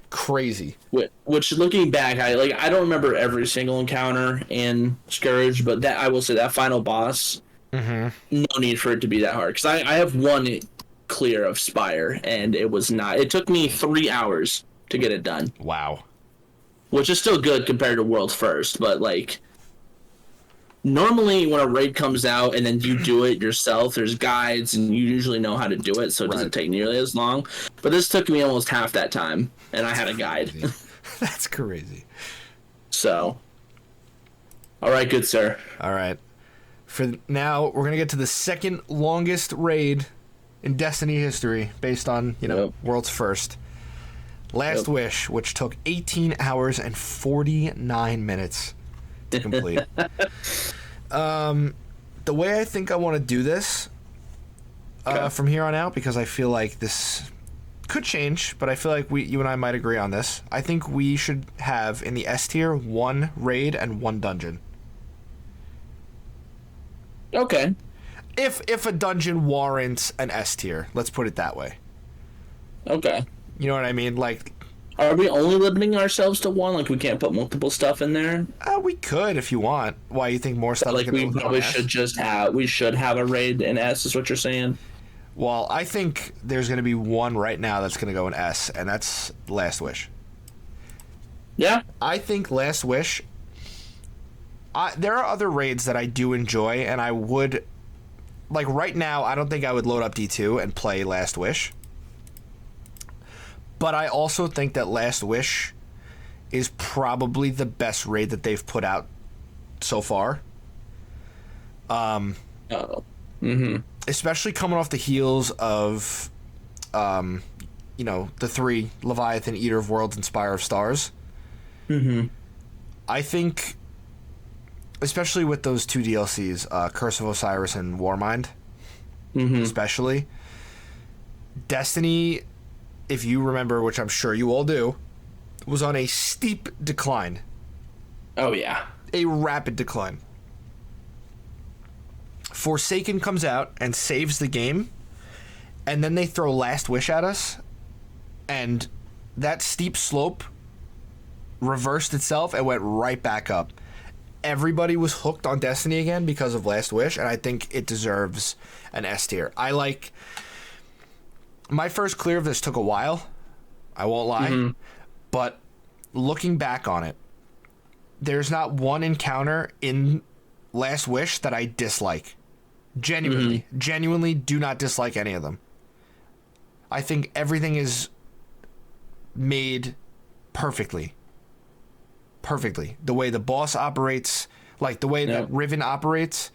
Crazy. Which looking back, I don't remember every single encounter in Scourge, but that I will say that final boss, no need for it to be that hard. Because I have one clear of Spire, and it was not. It took me 3 hours to get it done. Wow. Which is still good compared to World's First, but like normally when a raid comes out and then you do it yourself, there's guides and you usually know how to do it, so it doesn't take nearly as long. But this took me almost half that time, and I had a guide. That's crazy. So, all right, good sir. All right. For now, we're going to get to the second longest raid in Destiny history based on, World's First. Last Wish, which took 18 hours and 49 minutes to complete. The way I think I want to do this from here on out, because I feel like this could change, but I feel like you and I might agree on this. I think we should have in the S tier 1 raid and 1 dungeon. Okay. If a dungeon warrants an S tier, let's put it that way. Okay. You know what I mean? Like, are we only limiting ourselves to 1? Like, we can't put multiple stuff in there? We could if you want. Why, you think more stuff? Like, we probably should have a raid in S, is what you're saying? Well, I think there's going to be 1 right now that's going to go in S, and that's Last Wish. Yeah. I think Last Wish. There are other raids that I do enjoy, and I would. Like, right now, I don't think I would load up D2 and play Last Wish. But I also think that Last Wish is probably the best raid that they've put out so far. Especially coming off the heels of, the 3, Leviathan, Eater of Worlds, and Spire of Stars. I think, especially with those 2 DLCs, Curse of Osiris and Warmind, especially, Destiny, if you remember, which I'm sure you all do, was on a steep decline. Oh, yeah. A rapid decline. Forsaken comes out and saves the game, and then they throw Last Wish at us, and that steep slope reversed itself and went right back up. Everybody was hooked on Destiny again because of Last Wish, and I think it deserves an S tier. My first clear of this took a while, I won't lie, but looking back on it, there's not one encounter in Last Wish that I dislike. Genuinely do not dislike any of them. I think everything is made perfectly. The way the boss operates, like the way that Riven operates.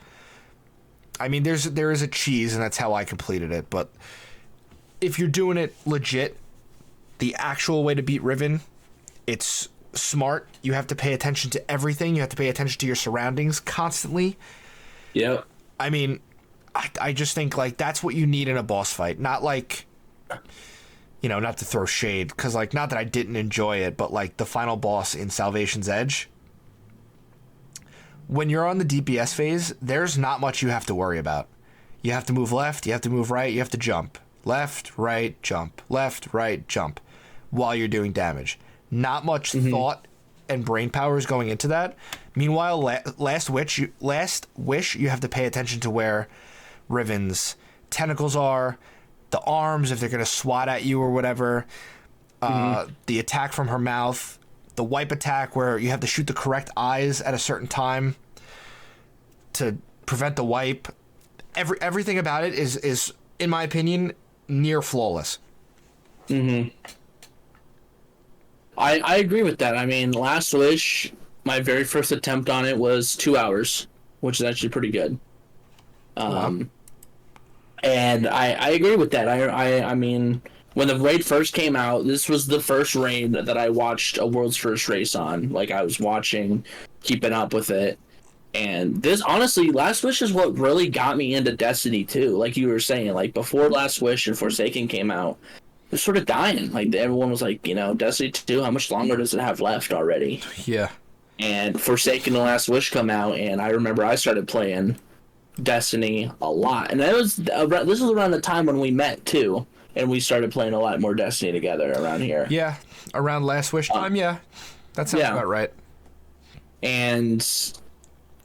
I mean, there is a cheese, and that's how I completed it, but if you're doing it legit, the actual way to beat Riven, it's smart. You have to pay attention to everything. You have to pay attention to your surroundings constantly. Yep. I mean, I just think, like, that's what you need in a boss fight. Not like, not to throw shade, because, like, not that I didn't enjoy it, but, like, the final boss in Salvation's Edge, when you're on the DPS phase, there's not much you have to worry about. You have to move left, you have to move right, you have to jump. Left, right, jump. Left, right, jump. While you're doing damage. Not much thought and brain power is going into that. Meanwhile, Last Wish, you have to pay attention to where Riven's tentacles are, the arms, if they're going to swat at you or whatever, the attack from her mouth, the wipe attack where you have to shoot the correct eyes at a certain time to prevent the wipe. Everything about it is, in my opinion, near flawless. I agree with that. I mean, Last Wish, my very first attempt on it was 2 hours, which is actually pretty good. And I agree with that. I mean, when the raid first came out, this was the first raid that I watched a World's First race on. Like, I was watching, keeping up with it. And this, honestly, Last Wish is what really got me into Destiny 2. Like you were saying, like, before Last Wish and Forsaken came out, was sort of dying. Like everyone was like, Destiny 2, how much longer does it have left already? Yeah. And Forsaken the Last Wish come out, and I remember I started playing Destiny a lot, and this was around the time when we met too, and we started playing a lot more Destiny together around here. Yeah, around Last Wish time. Yeah, that sounds about right. And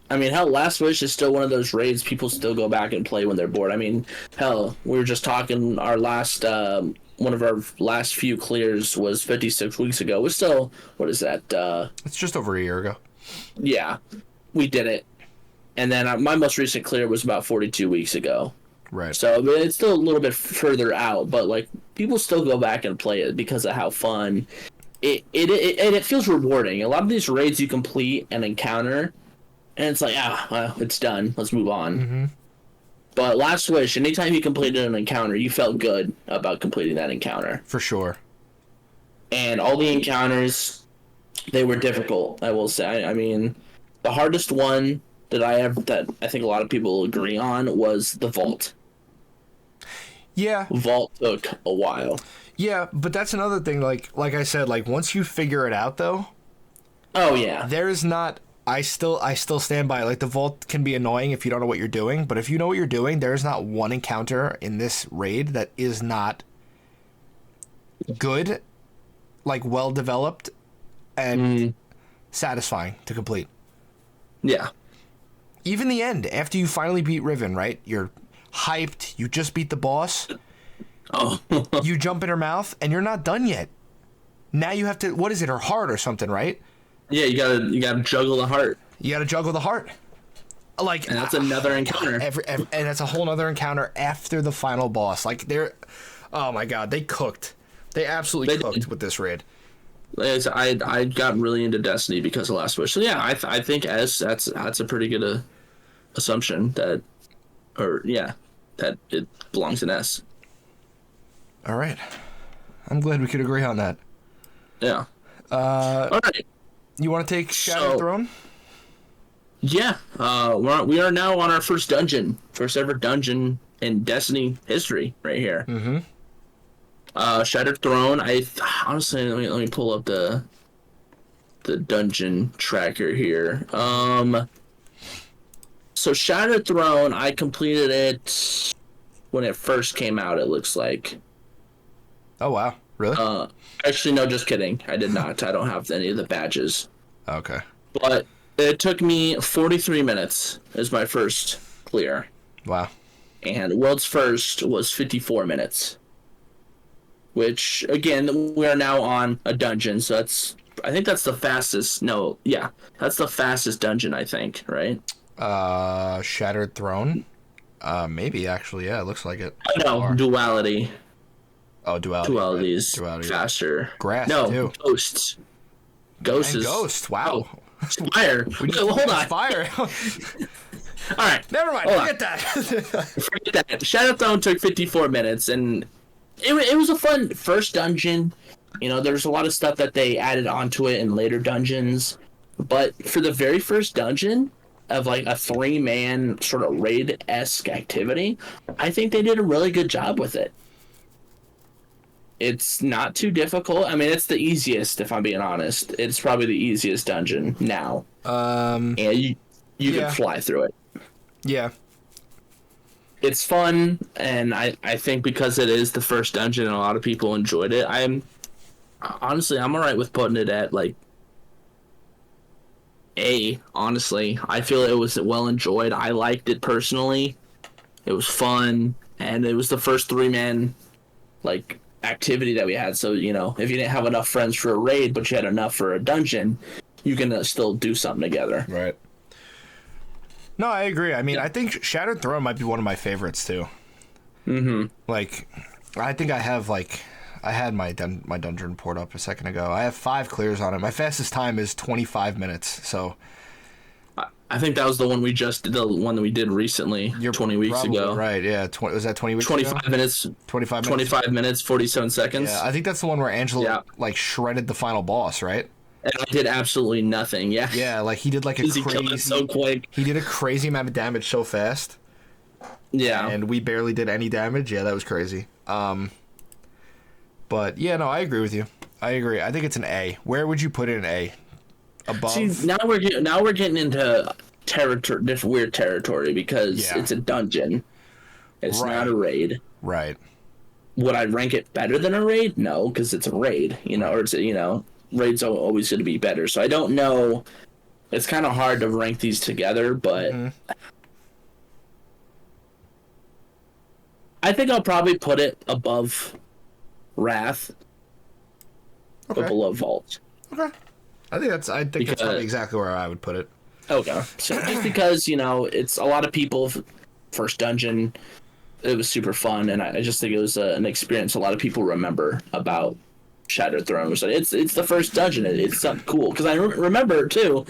I mean, hell, Last Wish is still one of those raids people still go back and play when they're bored. I mean, hell, we were just talking our last one of our last few clears was 56 weeks ago. We're still, what is that? It's just over a year ago. Yeah, we did it. And then my most recent clear was about 42 weeks ago. Right. So I mean, it's still a little bit further out, but like people still go back and play it because of how fun it feels rewarding. A lot of these raids you complete and encounter, and it's like, well, it's done. Let's move on. Mm-hmm. But Last Wish, anytime you completed an encounter, you felt good about completing that encounter. For sure. And all the encounters, they were difficult, I will say. I mean, the hardest one that I think a lot of people agree on was the Vault. Yeah. Vault took a while. Yeah, but that's another thing. Like I said, like once you figure it out, though. Oh yeah. There is not. I still stand by it. Like the Vault can be annoying if you don't know what you're doing, but if you know what you're doing, there's not one encounter in this raid that is not good, like well developed, and satisfying to complete. Yeah. Even the end, after you finally beat Riven, right? You're hyped. You just beat the boss. Oh. You jump in her mouth, and you're not done yet. Now you have to. What is it? Her heart or something, right? Yeah, you gotta juggle the heart. You gotta juggle the heart. Like, and that's another encounter. And that's a whole other encounter after the final boss. Like oh my god, they cooked. They absolutely cooked with this raid. I got really into Destiny because of Last Wish. So yeah, I think that's a pretty good assumption that it belongs in S. All right, I'm glad we could agree on that. Yeah. All right. You want to take Shattered Throne? Yeah. We are now on our first ever dungeon in Destiny history, right here. Mm-hmm. Shattered Throne. I honestly let me pull up the dungeon tracker here. So Shattered Throne, I completed it when it first came out. It looks like. Oh wow. Really? Actually, no, just kidding. I did not. I don't have any of the badges. Okay. But it took me 43 minutes as my first clear. Wow. And World's First was 54 minutes. Which, again, we are now on a dungeon, so I think that's the fastest. No, yeah. That's the fastest dungeon, I think, right? Shattered Throne? Maybe, actually, yeah, it looks like it. No, Duality. Oh, Duality. Duality is faster. Grass, no, too. Ghosts. Ghost is... Ghost, wow. Oh, Spire. Hold on. Spire. All right. Never mind. Forget that. Forget that. Shadow Throne took 54 minutes, and it was a fun first dungeon. There's a lot of stuff that they added onto it in later dungeons. But for the very first dungeon of like a 3-man sort of raid-esque activity, I think they did a really good job with it. It's not too difficult. I mean, it's the easiest, if I'm being honest. It's probably the easiest dungeon now. And you can fly through it. Yeah. It's fun, and I think because it is the first dungeon and a lot of people enjoyed it, I'm alright with putting it at, like, A, honestly. I feel it was well enjoyed. I liked it personally. It was fun, and it was the first 3-man, like, activity that we had. So, if you didn't have enough friends for a raid, but you had enough for a dungeon, you can still do something together. Right. No, I agree. I mean, I think Shattered Throne might be one of my favorites, too. Mm-hmm. Like, I think I have, like... I had my dungeon poured up a second ago. I have 5 clears on it. My fastest time is 25 minutes, so... I think that was the one the one that we did recently, 20 weeks ago. Right, yeah. Was that 20 weeks 25 ago? minutes. 25 minutes. 25 minutes, 47 seconds. Yeah, I think that's the one where Angela, like, shredded the final boss, right? And I did absolutely nothing, yeah. Yeah, like, he did, like, he killed it so quick. He did a crazy amount of damage so fast. Yeah. And we barely did any damage. Yeah, that was crazy. But yeah, no, I agree with you. I agree. I think it's an A. Where would you put it in A? Above? See, now we're getting into different weird territory because it's a dungeon. It's not a raid. Right. Would I rank it better than a raid? No, because it's a raid. Or it's raids are always going to be better. So I don't know. It's kind of hard to rank these together, but I think I'll probably put it above Wrath, but below Vault. Okay. I think that's probably exactly where I would put it. Okay. So just because, it's a lot of people, first dungeon, it was super fun, and I just think it was an experience a lot of people remember about Shattered Throne. So it's the first dungeon. It's something cool. Because I remember, too,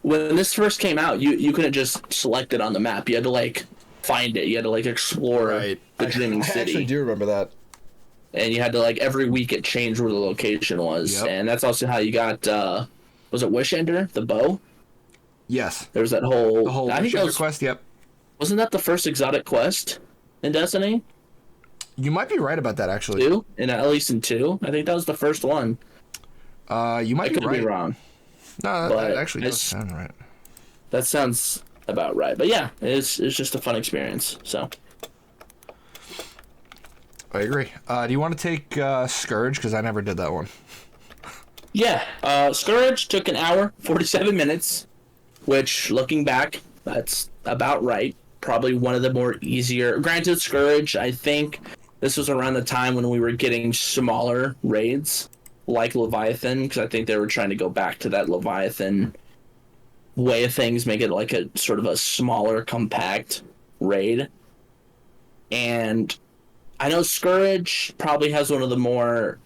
when this first came out, you couldn't just select it on the map. You had to, find it. You had to, explore the Dreaming City. I actually do remember that. And you had to, every week it changed where the location was. Yep. And that's also how you got, was it Wish Ender, the bow? Yes. There was that whole... The whole Wish Ender quest, yep. Wasn't that the first exotic quest in Destiny? You might be right about that, actually. 2? At least in 2? I think that was the first one. You might be right. I could be wrong. No, that actually does sound right. That sounds about right. But yeah, it's just a fun experience, so... I agree. Do you want to take Scourge? Because I never did that one. Yeah. Scourge took an hour, 47 minutes, which, looking back, that's about right. Probably one of the more easier... Granted, Scourge, I think this was around the time when we were getting smaller raids, like Leviathan, because I think they were trying to go back to that Leviathan way of things, make it like a sort of a smaller, compact raid. And... I know Scourge probably has one of the more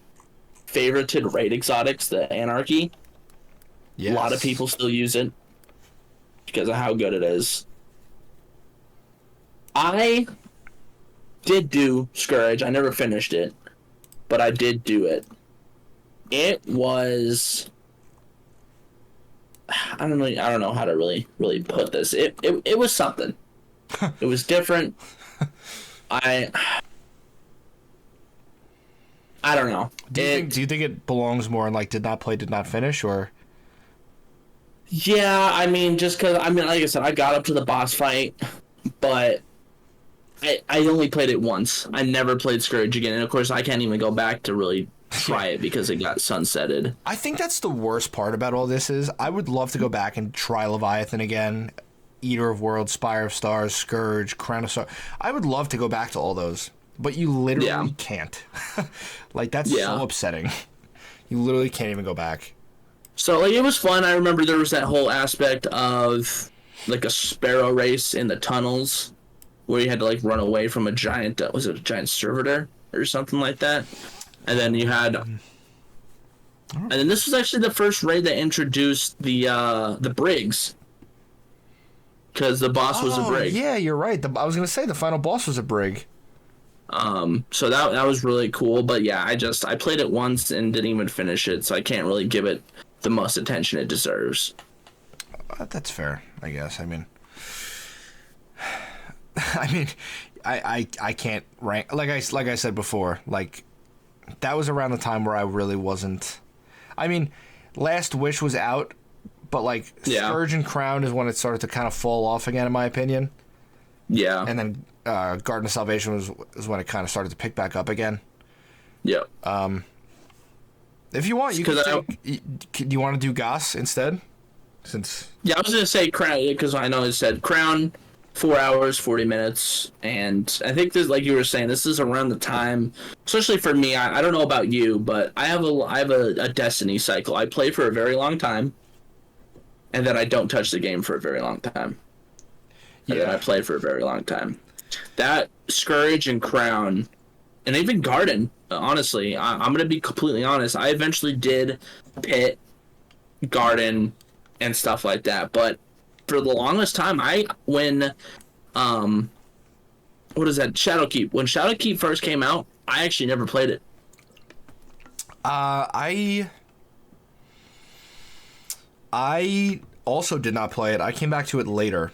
favorited raid exotics, the Anarchy. Yes. A lot of people still use it because of how good it is. I did do Scourge. I never finished it, but I did do it. It was... I don't know how to really put this. It was something. It was different. I don't know. Do you think it belongs more in did not play, did not finish, or? Yeah, I mean, just because like I said, I got up to the boss fight, but I only played it once. I never played Scourge again, and of course, I can't even go back to really try it because it got sunsetted. I think that's the worst part about all this is I would love to go back and try Leviathan again, Eater of Worlds, Spire of Stars, Scourge, Crown of Stars. I would love to go back to all those. But you literally can't. That's so upsetting. You literally can't even go back. So, it was fun. I remember there was that whole aspect of, a sparrow race in the tunnels where you had to, run away from a giant, was it a giant servitor or something like that? And then you had... And then this was actually the first raid that introduced the Briggs. Because the boss was a Brig. Yeah, you're right. I was going to say the final boss was a Brig. So that was really cool, but yeah, I played it once and didn't even finish it, so I can't really give it the most attention it deserves. That's fair, I guess. I can't rank like I said before, that was around the time where I really wasn't. Last Wish was out, but Scourge and Crown is when it started to kind of fall off again, in my opinion. Yeah. And then Garden of Salvation was when it kind of started to pick back up again. Yep. If you want, you can do you want to do Goss instead? I was going to say Crown, because I know it said Crown, 4 hours, 40 minutes, and I think this, like you were saying, this is around the time, especially for me, I don't know about you, but I have a Destiny cycle. I play for a very long time, and then I don't touch the game for a very long time. And then I play for a very long time. That Scourge and Crown, and even Garden, honestly, I'm going to be completely honest, I eventually did Pit, Garden, and stuff like that, but for the longest time, when Shadowkeep? When Shadowkeep first came out, I actually never played it. I also did not play it. I came back to it later.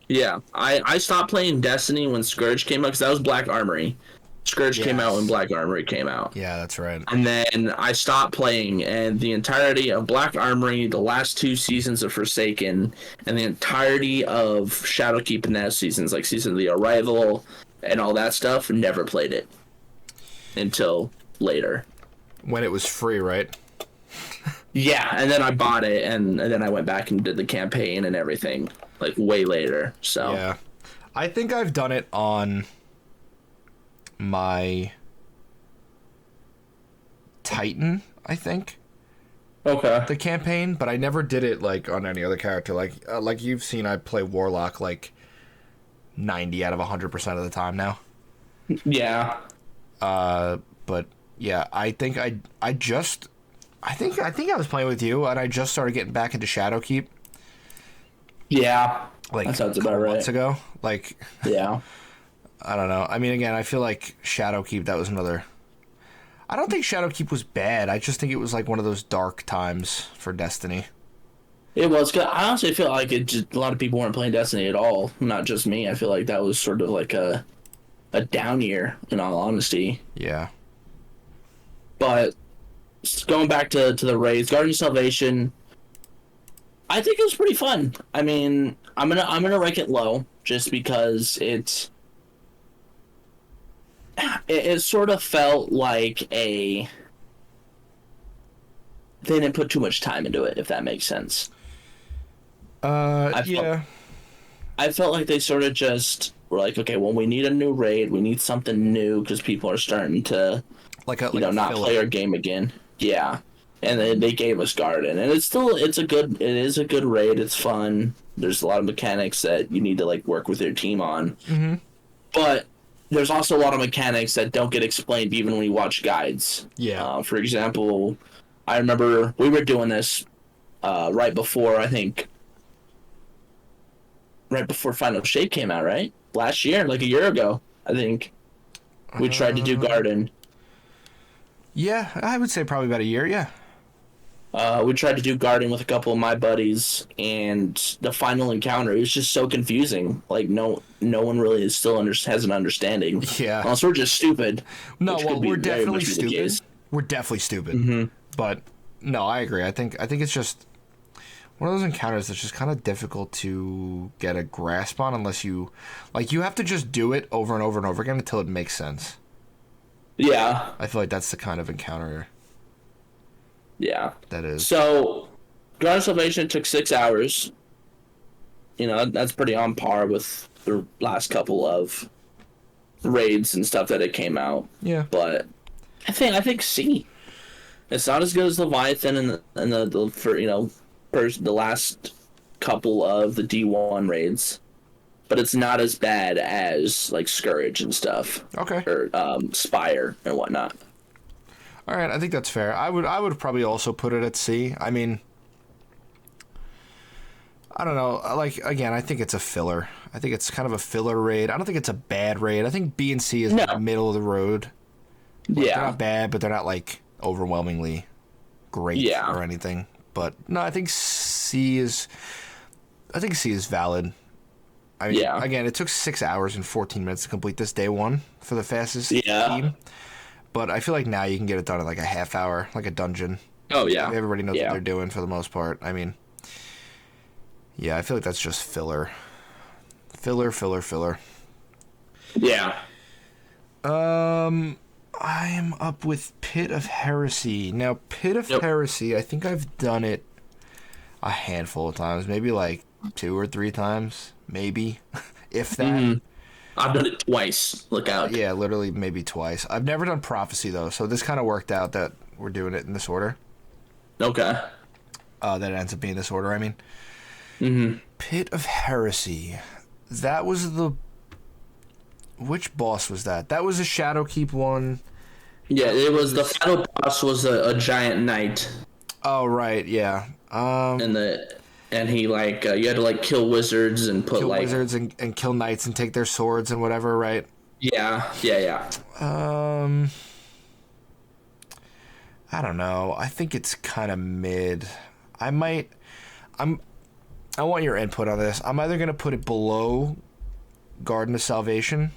Yeah, I stopped playing Destiny when Scourge came out because that was Black Armory. Scourge came out Yes. when Black Armory came out. Yeah, that's right. And then I stopped playing, and the entirety of Black Armory, the last 2 seasons of Forsaken, and the entirety of Shadowkeep and that seasons, like Season of the Arrival and all that stuff, never played it until later. When it was free, right? Yeah, and then I bought it, and then I went back and did the campaign and everything, like, way later. So Yeah. I think I've done it on my Titan, I think. Okay. The campaign, but I never did it like on any other character. Like you've seen, I play Warlock like 90 out of 100% of the time now. Yeah. But yeah, I think I think I was playing with you, and I just started getting back into Shadowkeep. Yeah. Like That sounds a about couple right. months ago. Like Yeah. I don't know. I mean, again, I feel like Shadowkeep, that was another. I don't think Shadowkeep was bad. I just think it was like one of those dark times for Destiny. It was. 'Cause I honestly feel like a lot of people weren't playing Destiny at all. Not just me. I feel like that was sort of like a down year, in all honesty. Yeah. But going back to the raids, Guardian of Salvation, I think it was pretty fun. I mean, I'm gonna rank it low just because it sort of felt like they didn't put too much time into it, if that makes sense. Yeah. I felt like they sort of just were like, okay, well, we need a new raid, we need something new because people are starting to, Like a not filler. play our game again. Yeah, and then they gave us Garden, and it is a good raid. It's fun. There's a lot of mechanics that you need to like work with your team on, but there's also a lot of mechanics that don't get explained even when you watch guides. Yeah. For example, I remember we were doing this right before Final Shape came out, right? Last year, like a year ago, I think. We tried to do Garden. Yeah, I would say probably about a year, yeah. We tried to do Garden with a couple of my buddies, and the final encounter, it was just so confusing. Like, no one really has an understanding. Yeah. Unless we're just stupid. No, which well, could be we're very definitely much the stupid. case. We're definitely stupid. But no, I agree. I think it's just one of those encounters that's just kind of difficult to get a grasp on unless you have to just do it over and over and over again until it makes sense. Yeah. I feel like that's the kind of encounter Yeah. that is. So, Garden of Salvation took 6 hours. That's pretty on par with the last couple of raids and stuff that it came out. Yeah. But I think C. It's not as good as Leviathan and the last couple of the D1 raids, but it's not as bad as like Scourge and stuff. Okay. Or Spire and whatnot. All right, I think that's fair. I would probably also put it at C. I mean, I don't know. Like, again, I think it's a filler. I think it's kind of a filler raid. I don't think it's a bad raid. I think B and C is like middle of the road. Like, Yeah. They're not bad, but they're not like overwhelmingly great or anything. But no, I think C is valid. I mean, again, it took 6 hours and 14 minutes to complete this day one for the fastest team. But I feel like now you can get it done in like a half hour, like a dungeon. Oh, yeah. Everybody knows what they're doing for the most part. I mean, yeah, I feel like that's just filler. Filler. Yeah. I'm up with Pit of Heresy. Now, Pit of Heresy, I think I've done it a handful of times. Maybe like 2 or 3 times. Maybe. If that. I've done it twice. Look out. Yeah, literally maybe twice. I've never done Prophecy, though, so this kind of worked out that we're doing it in this order. Okay. That it ends up being this order, I mean. Pit of Heresy. That was which boss was that? That was a Shadowkeep one. Yeah, it was the final boss was a giant knight. Oh, right, yeah. And he like you had to like kill wizards and put like wizards and kill knights and take their swords and whatever, right? Yeah. I don't know. I think it's kind of mid. I want your input on this. I'm either going to put it below Garden of Salvation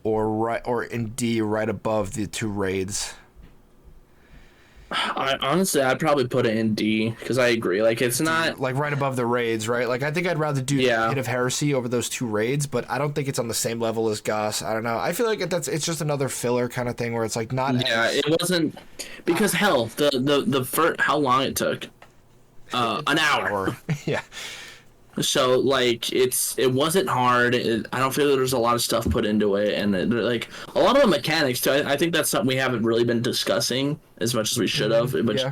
or in D, right above the 2 raids. I'd probably put it in D because I agree. Like, it's not like right above the raids, right? Like, I think I'd rather do Hit of Heresy over those 2 raids, but I don't think it's on the same level as Goss. I don't know. I feel like it's just another filler kind of thing where it's like not. Yeah, it wasn't because hell, the first, how long it took, an hour. Yeah. So like it wasn't hard. I don't feel that there's a lot of stuff put into it, and like a lot of the mechanics too. I think that's something we haven't really been discussing as much as we should have. Which I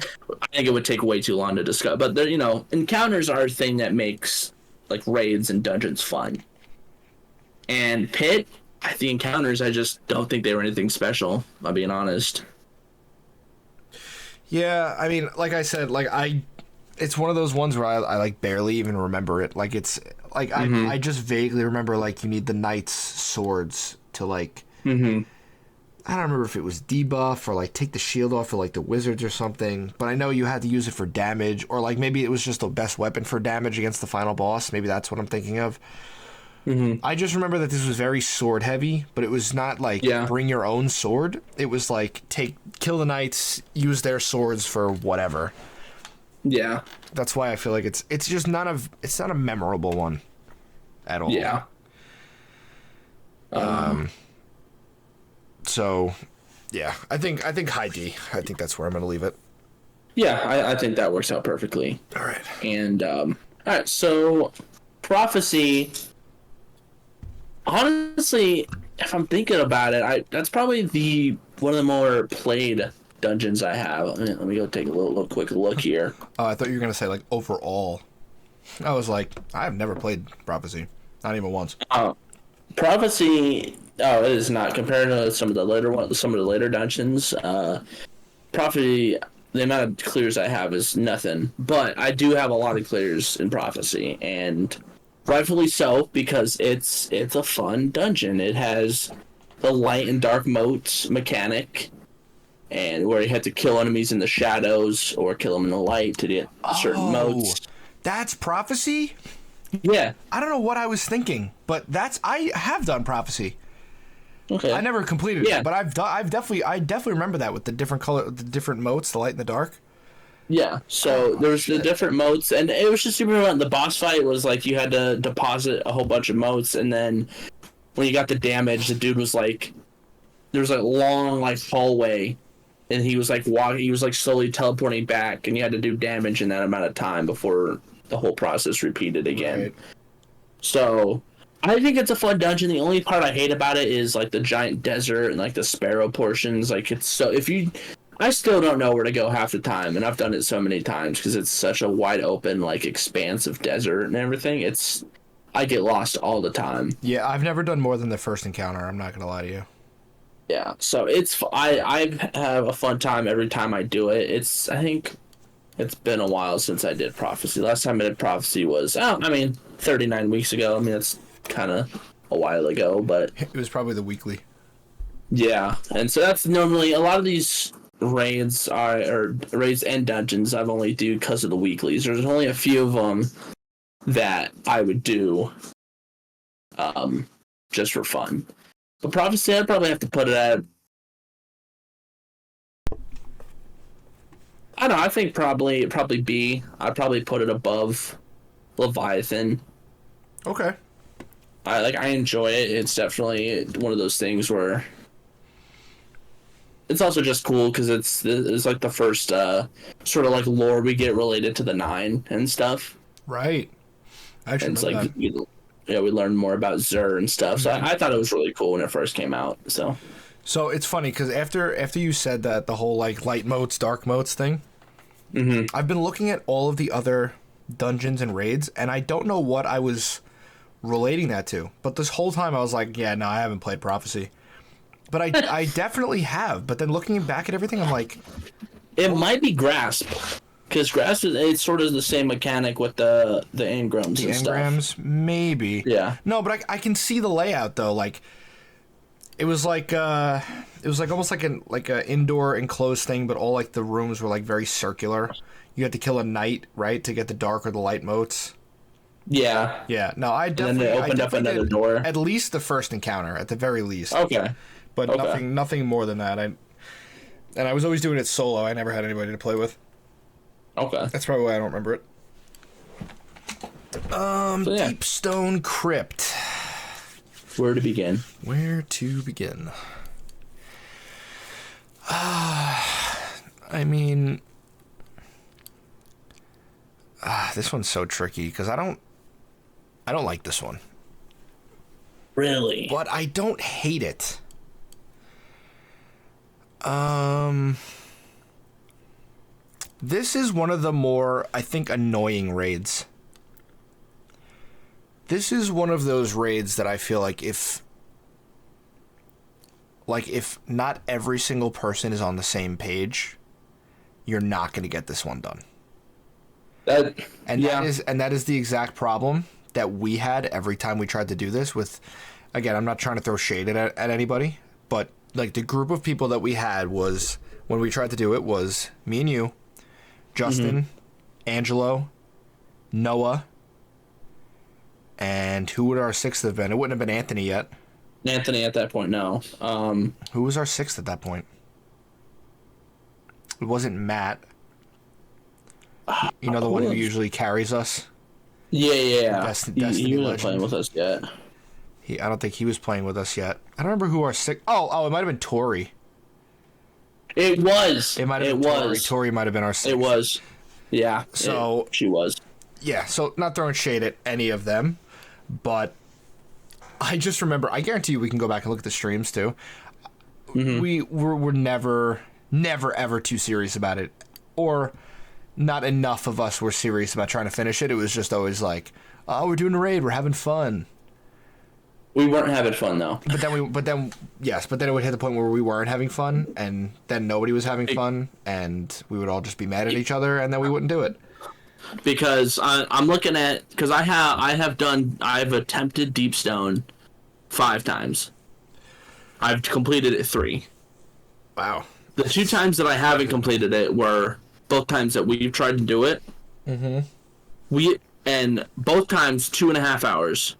think it would take way too long to discuss. But there, encounters are a thing that makes like raids and dungeons fun. And Pit, the encounters, I just don't think they were anything special. I'm being honest. Yeah, I mean, like I said, it's one of those ones where I like barely even remember it. Like it's like I just vaguely remember like you need the knight's swords to like I don't remember if it was debuff or like take the shield off for like the wizards or something, but I know you had to use it for damage, or like maybe it was just the best weapon for damage against the final boss. Maybe that's what I'm thinking of. I just remember that this was very sword heavy, but it was not like bring your own sword. It was like kill the knights, use their swords for whatever. Yeah, that's why I feel like it's just not a memorable one at all. Yeah. So, yeah, I think high D. I think that's where I'm gonna leave it. Yeah, I think that works out perfectly. All right. And all right, so Prophecy. Honestly, if I'm thinking about it, that's probably one of the more played dungeons I have. Let me go take a little quick look here. Oh, I thought you were gonna say like overall. I was like, I've never played Prophecy, not even once. Prophecy. Oh, it is not compared to some of the later dungeons. Prophecy. The amount of clears I have is nothing, but I do have a lot of clears in Prophecy, and rightfully so, because it's a fun dungeon. It has the light and dark moats mechanic, and where you have to kill enemies in the shadows or kill them in the light to get certain moats. That's Prophecy? Yeah. I don't know what I was thinking, but I have done Prophecy. Okay. I never completed it, but I definitely remember that with the different moats, the light and the dark. Yeah, so there was the different moats, and it was just super fun. The boss fight was like you had to deposit a whole bunch of moats, and then when you got the damage, the dude was like, there was like a long like hallway, and he was like slowly teleporting back, and you had to do damage in that amount of time before the whole process repeated again. Right. So I think it's a fun dungeon. The only part I hate about it is like the giant desert and like the sparrow portions. Like I still don't know where to go half the time, and I've done it so many times because it's such a wide open, like, expanse of desert and everything. I get lost all the time. Yeah, I've never done more than the first encounter. I'm not gonna lie to you. Yeah, so I have a fun time every time I do it. I think it's been a while since I did Prophecy. Last time I did Prophecy was 39 weeks ago. I mean, that's kind of a while ago, but it was probably the weekly. Yeah, and so that's normally a lot of these raids raids and dungeons I've only do because of the weeklies. There's only a few of them that I would do just for fun. But Prophecy, I'd probably have to put it at, I don't know, I think probably B. I'd probably put it above Leviathan. Okay. I enjoy it. It's definitely one of those things where it's also just cool because it's like the first sort of like lore we get related to the 9 and stuff. Right. Actually, it's like we learned more about Zur and stuff. So I thought it was really cool when it first came out. So it's funny because after you said that, the whole like light moats, dark moats thing, I've been looking at all of the other dungeons and raids, and I don't know what I was relating that to. But this whole time I was like, yeah, no, I haven't played Prophecy. But I definitely have. But then looking back at everything, I'm like, it might be Grasp, because Grasp it's sort of the same mechanic with the engrams. The engrams, maybe. Yeah. No, but I can see the layout though. Like, it was like almost like an indoor enclosed thing, but all like the rooms were like very circular. You had to kill a knight, right, to get the dark or the light moats. Yeah. Yeah. No, I definitely. And then they opened up another door. At least the first encounter, at the very least. Okay. But nothing more than that. And I was always doing it solo. I never had anybody to play with. Okay. That's probably why I don't remember it. Deep Stone Crypt. Where to begin? I mean, this one's so tricky because I don't like this one. Really? But I don't hate it. This is one of the more, I think, annoying raids. This is one of those raids that I feel like if not every single person is on the same page, you're not going to get this one done. That is the exact problem that we had every time we tried to do this with. Again, I'm not trying to throw shade at anybody, but like the group of people that we had was, when we tried to do it, was me and you, Justin, Angelo, Noah, and who would our sixth have been? It wouldn't have been Anthony yet. Anthony at that point, no. Who was our sixth at that point? It wasn't Matt. You know, the one who usually carries us? Yeah. Destiny he wasn't Legend. playing with us yet. I don't think he was playing with us yet. I don't remember who our sixth... Oh, it might have been Tori. It was. It might have been Tori. Tori might have been our sixth. It was. Yeah. She was. Yeah, so not throwing shade at any of them, but I just remember, I guarantee you we can go back and look at the streams too. We're never ever too serious about it, or not enough of us were serious about trying to finish it. It was just always like, oh, we're doing a raid, we're having fun. We weren't having fun though. But then it would hit the point where we weren't having fun, and then nobody was having fun, and we would all just be mad at each other, and then we wouldn't do it. Because I'm looking at, because I've attempted Deep Stone 5 times. I've completed it 3. Wow. The 2 times that I haven't completed it were both times that we've tried to do it. And both times 2.5 hours.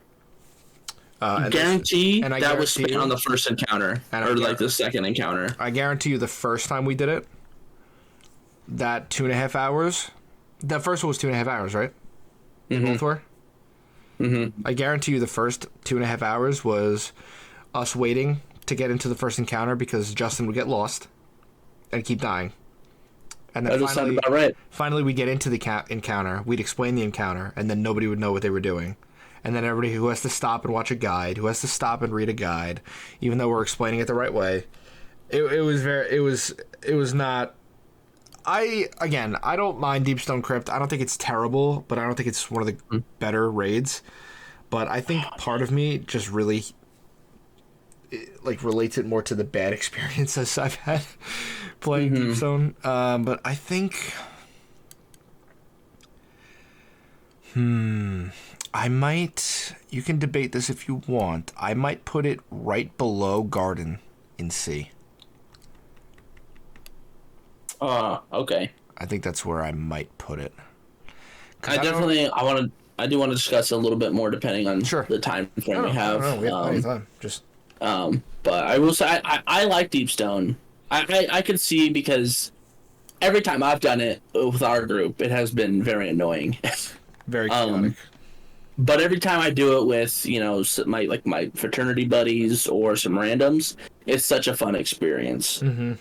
I guarantee that was spent on the first encounter, or like the second encounter. I guarantee you the first time we did it, that 2.5 hours, the first one was 2.5 hours, right? Both were? I guarantee you the first 2.5 hours was us waiting to get into the first encounter because Justin would get lost and keep dying. And then finally we get into the encounter, we'd explain the encounter, and then nobody would know what they were doing. And then everybody who has to stop and watch a guide, who has to stop and read a guide, even though we're explaining it the right way. It was not. I don't mind Deep Stone Crypt. I don't think it's terrible, but I don't think it's one of the better raids. But I think part of me just really relates it more to the bad experiences I've had playing Deep Stone. But I think I might, you can debate this if you want, I might put it right below Garden in C. Okay. I think that's where I might put it. I do want to discuss a little bit more depending on the time frame we have. We have plenty of time. But I will say I like Deep Stone. I could see, because every time I've done it with our group, it has been very annoying. Very chaotic. But every time I do it with, my fraternity buddies or some randoms, it's such a fun experience. And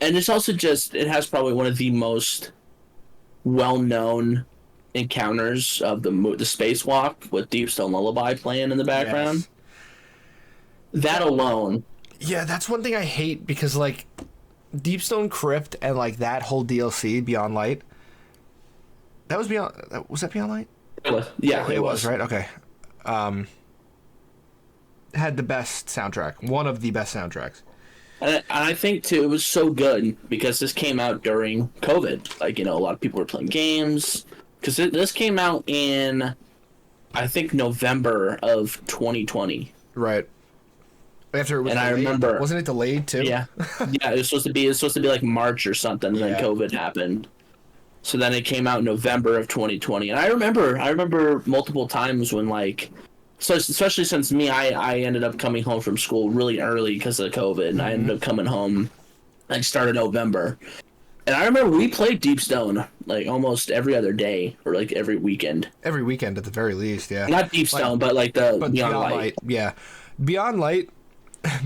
it's also it has probably one of the most well-known encounters of the spacewalk with Deep Stone Lullaby playing in the background. Yes. That alone. Yeah, that's one thing I hate, because Deep Stone Crypt and that whole DLC, Beyond Light. That was that Beyond Light? Yeah, it was, right? Okay. Had the best soundtrack. One of the best soundtracks. And I think, too, it was so good because this came out during COVID. A lot of people were playing games. Because this came out in, I think, November of 2020. Right. After it was delayed. I remember... Wasn't it delayed, too? Yeah. Yeah, it was supposed to be like March or something, and then COVID happened. So then it came out in November of 2020, and I remember multiple times when like, so especially since I ended up coming home from school really early because of COVID, and I ended up coming home like started November, and I remember we played Deep Stone like almost every other day or like every weekend. Every weekend at the very least, yeah. Not Deep Stone, but like the Beyond Light. Yeah, Beyond Light.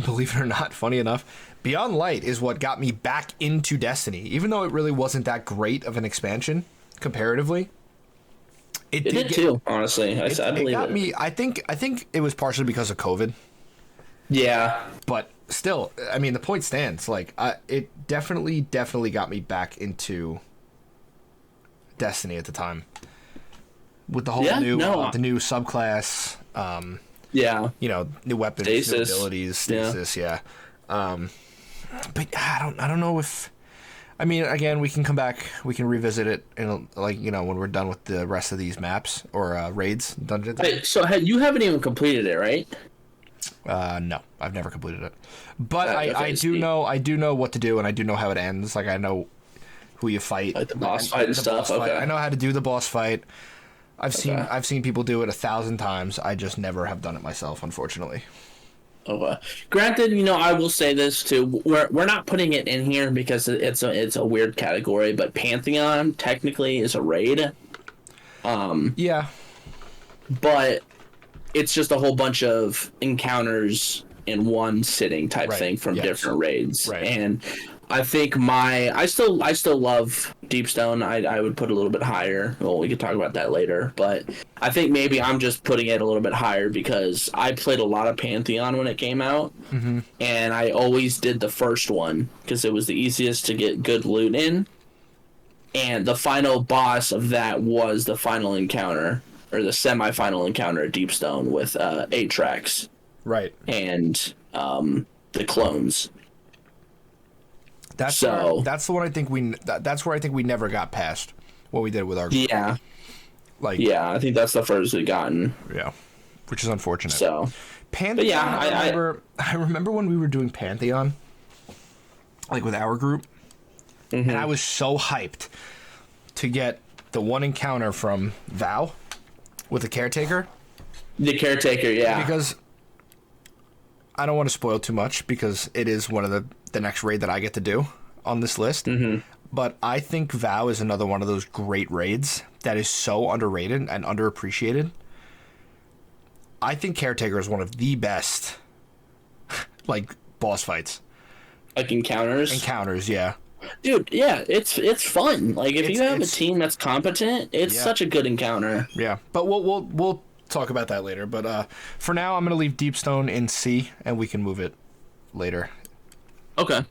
Believe it or not, funny enough, Beyond Light is what got me back into Destiny, even though it really wasn't that great of an expansion comparatively. It did too, honestly. I believe it got me. I think it was partially because of COVID. Yeah, but still, I mean, the point stands. Like, it definitely got me back into Destiny at the time with the whole the new subclass. Yeah. You know, new weapons, new abilities, stasis, yeah. But I don't know if. I mean, again, we can come back. We can revisit it, in like, you know, when we're done with the rest of these maps or raids, dungeons. Wait, so you haven't even completed it, right? No, I've never completed it, but I do know what to do, and I do know how it ends. Like, I know who you fight, like the boss fight and stuff. Okay. I know how to do the boss fight. I've seen people do it 1,000 times. I just never have done it myself, unfortunately. Okay. Granted, you know, I will say this too. We're not putting it in here because it's a weird category, but Pantheon technically is a raid. Yeah. But it's just a whole bunch of encounters in one sitting type thing from different raids. Right. And I think I still love Deep Stone. I would put a little bit higher. Well, we could talk about that later. But I think maybe I'm just putting it a little bit higher because I played a lot of Pantheon when it came out. Mm-hmm. And I always did the first one because it was the easiest to get good loot in. And the final boss of that was the final encounter, or the semi-final encounter at Deep Stone with 8 tracks. Right. And the clones. That's the one I think that's where I think we never got past what we did with our group. Yeah. I think that's the furthest we've gotten. Yeah. Which is unfortunate. So Pantheon, but yeah, I remember when we were doing Pantheon, like with our group, and I was so hyped to get the one encounter from Vow with the Caretaker. The Caretaker, yeah. Because I don't want to spoil too much because it is one of the next raid that I get to do on this list. Mm-hmm. But I think Vow is another one of those great raids that is so underrated and underappreciated. I think Caretaker is one of the best, like, boss fights. Like encounters? Encounters, yeah. Dude, yeah, it's fun. Like, if you have a team that's competent, it's such a good encounter. Yeah, but we'll talk about that later. But for now, I'm going to leave Deep Stone in C, and we can move it later. Okay.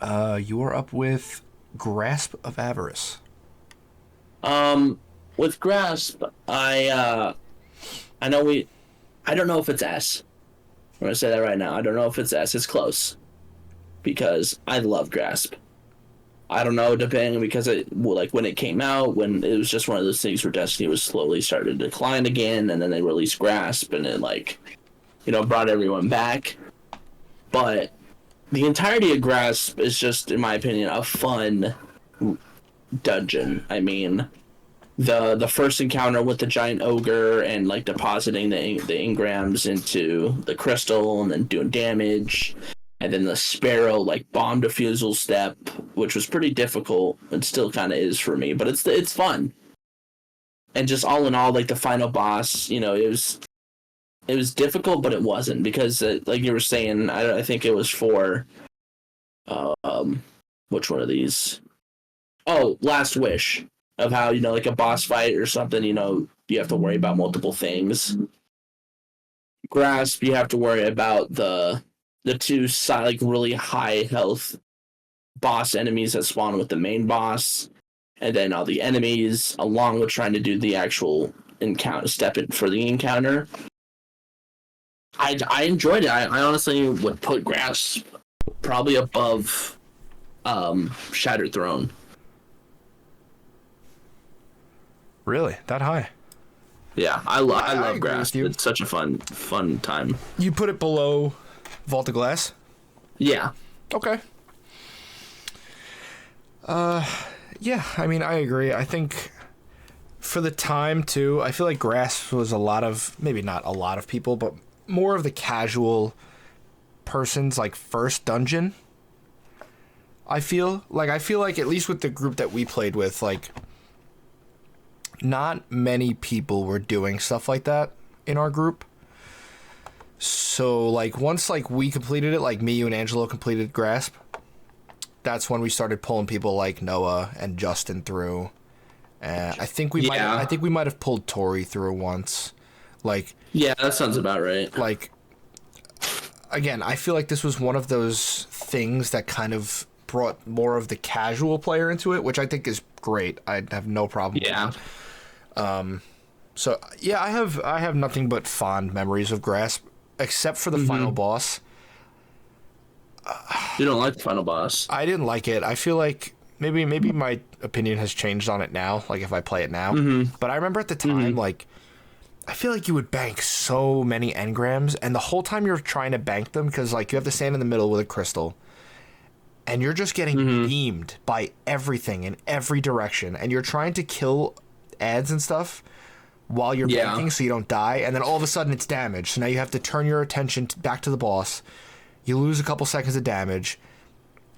You are up with Grasp of Avarice. With Grasp, I don't know if it's S. I'm going to say that right now. I don't know if it's S. It's close. Because I love Grasp. I don't know, depending, because when it came out, when it was just one of those things where Destiny was slowly starting to decline again, and then they released Grasp, and it brought everyone back. But the entirety of Grasp is just, in my opinion, a fun dungeon. I mean, the first encounter with the giant ogre and like depositing the engrams into the crystal and then doing damage, and then the Sparrow like bomb defusal step, which was pretty difficult and still kind of is for me, but it's fun. And just all in all, like the final boss, it was difficult, but it wasn't, because like you were saying, I think it was for which one of these? Oh, Last Wish, of how, like a boss fight or something, you have to worry about multiple things. Grasp, you have to worry about the two like really high health boss enemies that spawn with the main boss, and then all the enemies, along with trying to do the actual step in for the encounter. I enjoyed it. I honestly would put Grasp probably above Shattered Throne. Really? That high? Yeah, I love Grasp. It's such a fun time. You put it below Vault of Glass? Yeah. Okay. Yeah, I mean, I agree. I think for the time, too, I feel like Grass was a lot of, maybe not a lot of people, but more of the casual person's, like, first dungeon. I feel like at least with the group that we played with, like, not many people were doing stuff like that in our group. So, like, once, like, we completed it, like, me, you, and Angelo completed Grasp, that's when we started pulling people like Noah and Justin through. I think we might have pulled Tori through once. Like, yeah, that sounds about right. Like, again, I feel like this was one of those things that kind of brought more of the casual player into it, which I think is great. I have no problem with it. So yeah, I have nothing but fond memories of Grasp, except for the final boss. You don't like the final boss? I didn't like it. I feel like maybe my opinion has changed on it now, like if I play it now. But I remember at the time, like, I feel like you would bank so many engrams, and the whole time you're trying to bank them, because, like, you have to stand in the middle with a crystal, and you're just getting beamed by everything in every direction, and you're trying to kill ads and stuff while you're banking so you don't die, and then all of a sudden it's damage. So now you have to turn your attention back to the boss. You lose a couple seconds of damage.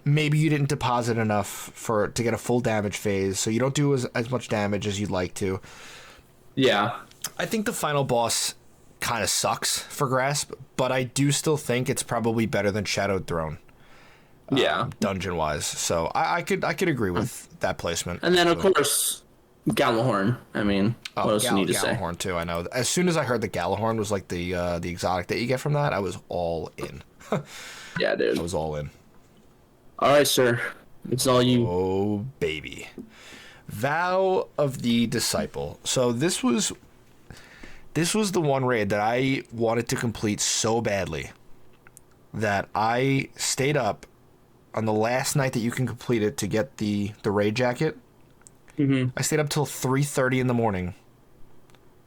Maybe you didn't deposit enough to get a full damage phase, so you don't do as much damage as you'd like to. Yeah. I think the final boss kind of sucks for Grasp, but I do still think it's probably better than Shadowed Throne. Dungeon-wise. So I could agree with that placement. And then, of course, Galahorn. I mean, what else do you need to say? Galahorn, too, I know. As soon as I heard that Galahorn was like the exotic that you get from that, I was all in. Yeah, dude. I was all in. All right, sir. It's all you. Oh, baby. Vow of the Disciple. So this was the one raid that I wanted to complete so badly that I stayed up on the last night that you can complete it to get the raid jacket. I stayed up till 3:30 in the morning.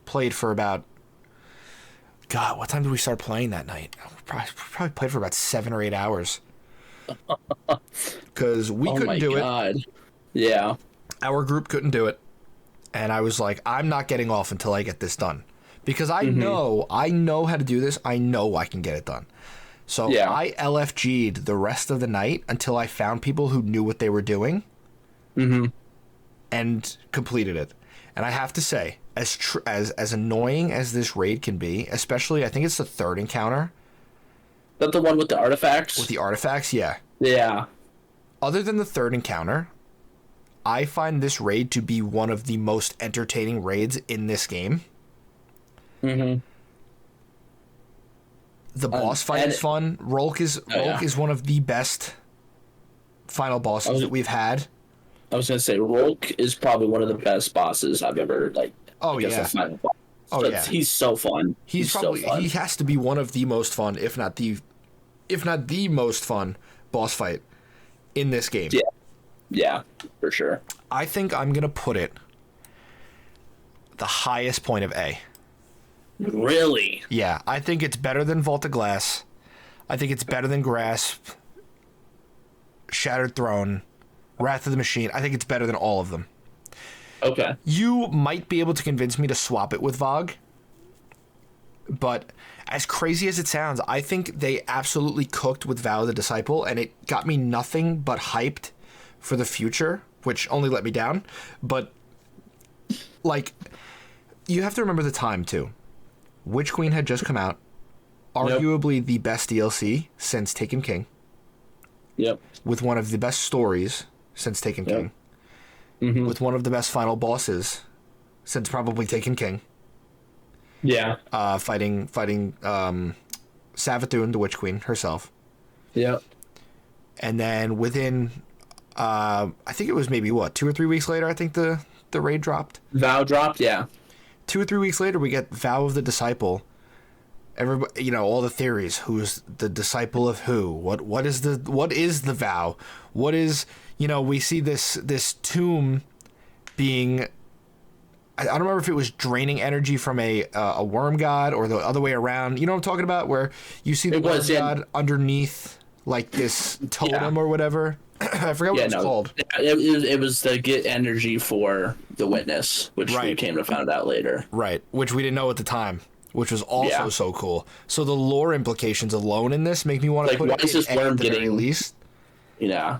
Played for about... God, what time did we start playing that night? Probably played for about 7 or 8 hours. Because we couldn't do it. Yeah. Our group couldn't do it. And I was like, I'm not getting off until I get this done. Because I know how to do this. I know I can get it done. So I LFG'd the rest of the night until I found people who knew what they were doing. And completed it. And I have to say, as annoying as this raid can be, especially, I think it's the third encounter. Is that the one with the artifacts? With the artifacts, yeah. Yeah. Other than the third encounter, I find this raid to be one of the most entertaining raids in this game. The boss fight is fun. Rolk is one of the best final bosses that we've had. I was gonna say Rolk is probably one of the best bosses I've ever final boss. He's so fun. He has to be one of the most fun, if not the most fun boss fight in this game. Yeah, for sure. I think I'm gonna put it the highest point of A. Really? Yeah, I think it's better than Vault of Glass. I think it's better than Grasp, Shattered Throne, Wrath of the Machine. I think it's better than all of them. Okay. You might be able to convince me to swap it with Vogue, but as crazy as it sounds, I think they absolutely cooked with Vow of the Disciple, and it got me nothing but hyped for the future, which only let me down. But, like, you have to remember the time, too. Witch Queen had just come out, arguably the best DLC since Taken King. Yep. With one of the best stories since Taken King. With one of the best final bosses since probably Taken King. Yeah. Fighting Savathun, the Witch Queen herself. Yep. And then within, I think it was maybe 2 or 3 weeks later, I think the raid dropped. Vow dropped, yeah. 2 or 3 weeks later, we get Vow of the Disciple. Everybody, all the theories. Who's the disciple of who? What is the vow? What is, we see this tomb being, I don't remember if it was draining energy from a worm god or the other way around. You know what I'm talking about? Where you see the worm god underneath like this totem or whatever. I forgot what it was called. It was to get energy for the witness, which we came to find out later. Right, which we didn't know at the time, which was also so cool. So the lore implications alone in this make me want to put it this worm getting released. Yeah.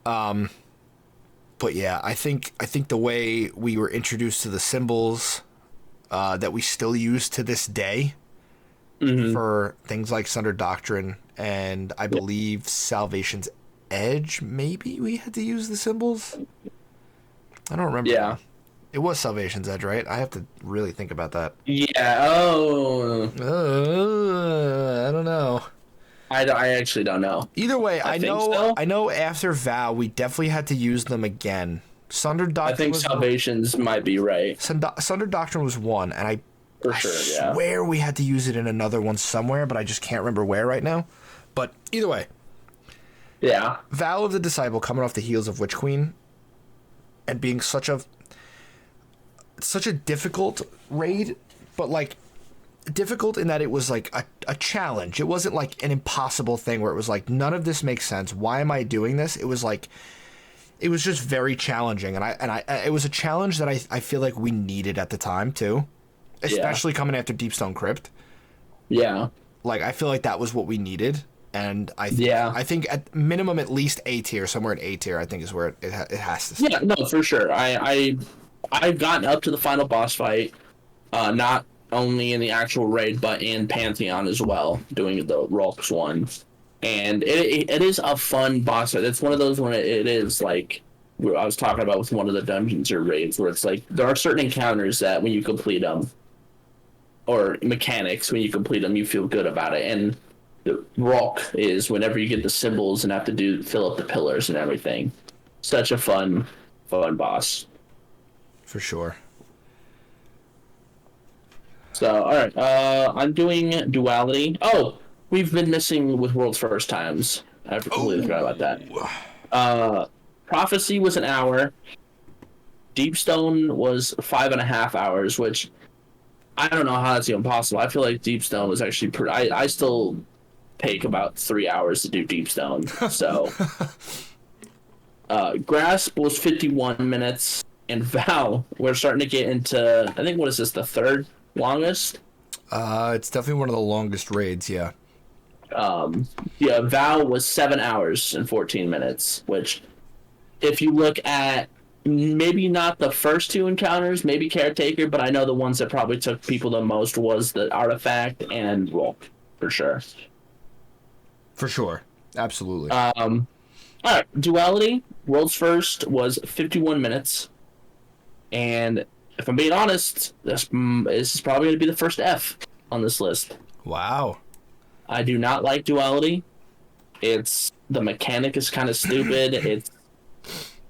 But yeah, I think the way we were introduced to the symbols that we still use to this day for things like Sunder Doctrine and I believe Salvation's Edge, maybe we had to use the symbols. I don't remember. Yeah. It was Salvation's Edge, right? I have to really think about that. Yeah. Oh. I don't know. I actually don't know. Either way, I know so. I know after Vow we definitely had to use them again. Sunder Doctrine. I think Salvation's might be right. Sunder Doctrine was one, and I swear we had to use it in another one somewhere, but I just can't remember where right now. But either way. Yeah. Vow of the Disciple coming off the heels of Witch Queen and being such a difficult raid, but like difficult in that it was like a challenge. It wasn't like an impossible thing where it was like none of this makes sense. Why am I doing this? It was like it was just very challenging, and I it was a challenge that I feel like we needed at the time too, especially coming after Deepstone Crypt. Yeah. Like I feel like that was what we needed, and I think at minimum at least A tier, somewhere at A tier, I think is where it has to stay. Yeah, no, for sure. I've gotten up to the final boss fight, not only in the actual raid but in Pantheon as well, doing the Rolks one. And it is a fun boss fight. It's one of those when it is like I was talking about with one of the dungeons or raids where it's like there are certain encounters that when you complete them, or mechanics when you complete them, you feel good about it. And the Rolk is whenever you get the symbols and have to fill up the pillars and everything. Such a fun boss. For sure. So, all right, I'm doing Duality. Oh, we've been missing with World's First Times. I completely forgot about that. Prophecy was an hour. Deepstone was 5.5 hours, which I don't know how that's even possible. I feel like Deepstone was actually pretty... I still take about 3 hours to do Deepstone. So, Grasp was 51 minutes, and Vow, we're starting to get into... I think, what is this, the third longest? It's definitely one of the longest raids, yeah. Vow was 7 hours and 14 minutes, which, if you look at maybe not the first two encounters, maybe Caretaker, but I know the ones that probably took people the most was the Artifact and Rolk, for sure. For sure. Absolutely. All right, Duality, World's First was 51 minutes, and if I'm being honest, this is probably going to be the first F on this list. Wow. I do not like Duality. The mechanic is kind of stupid. It's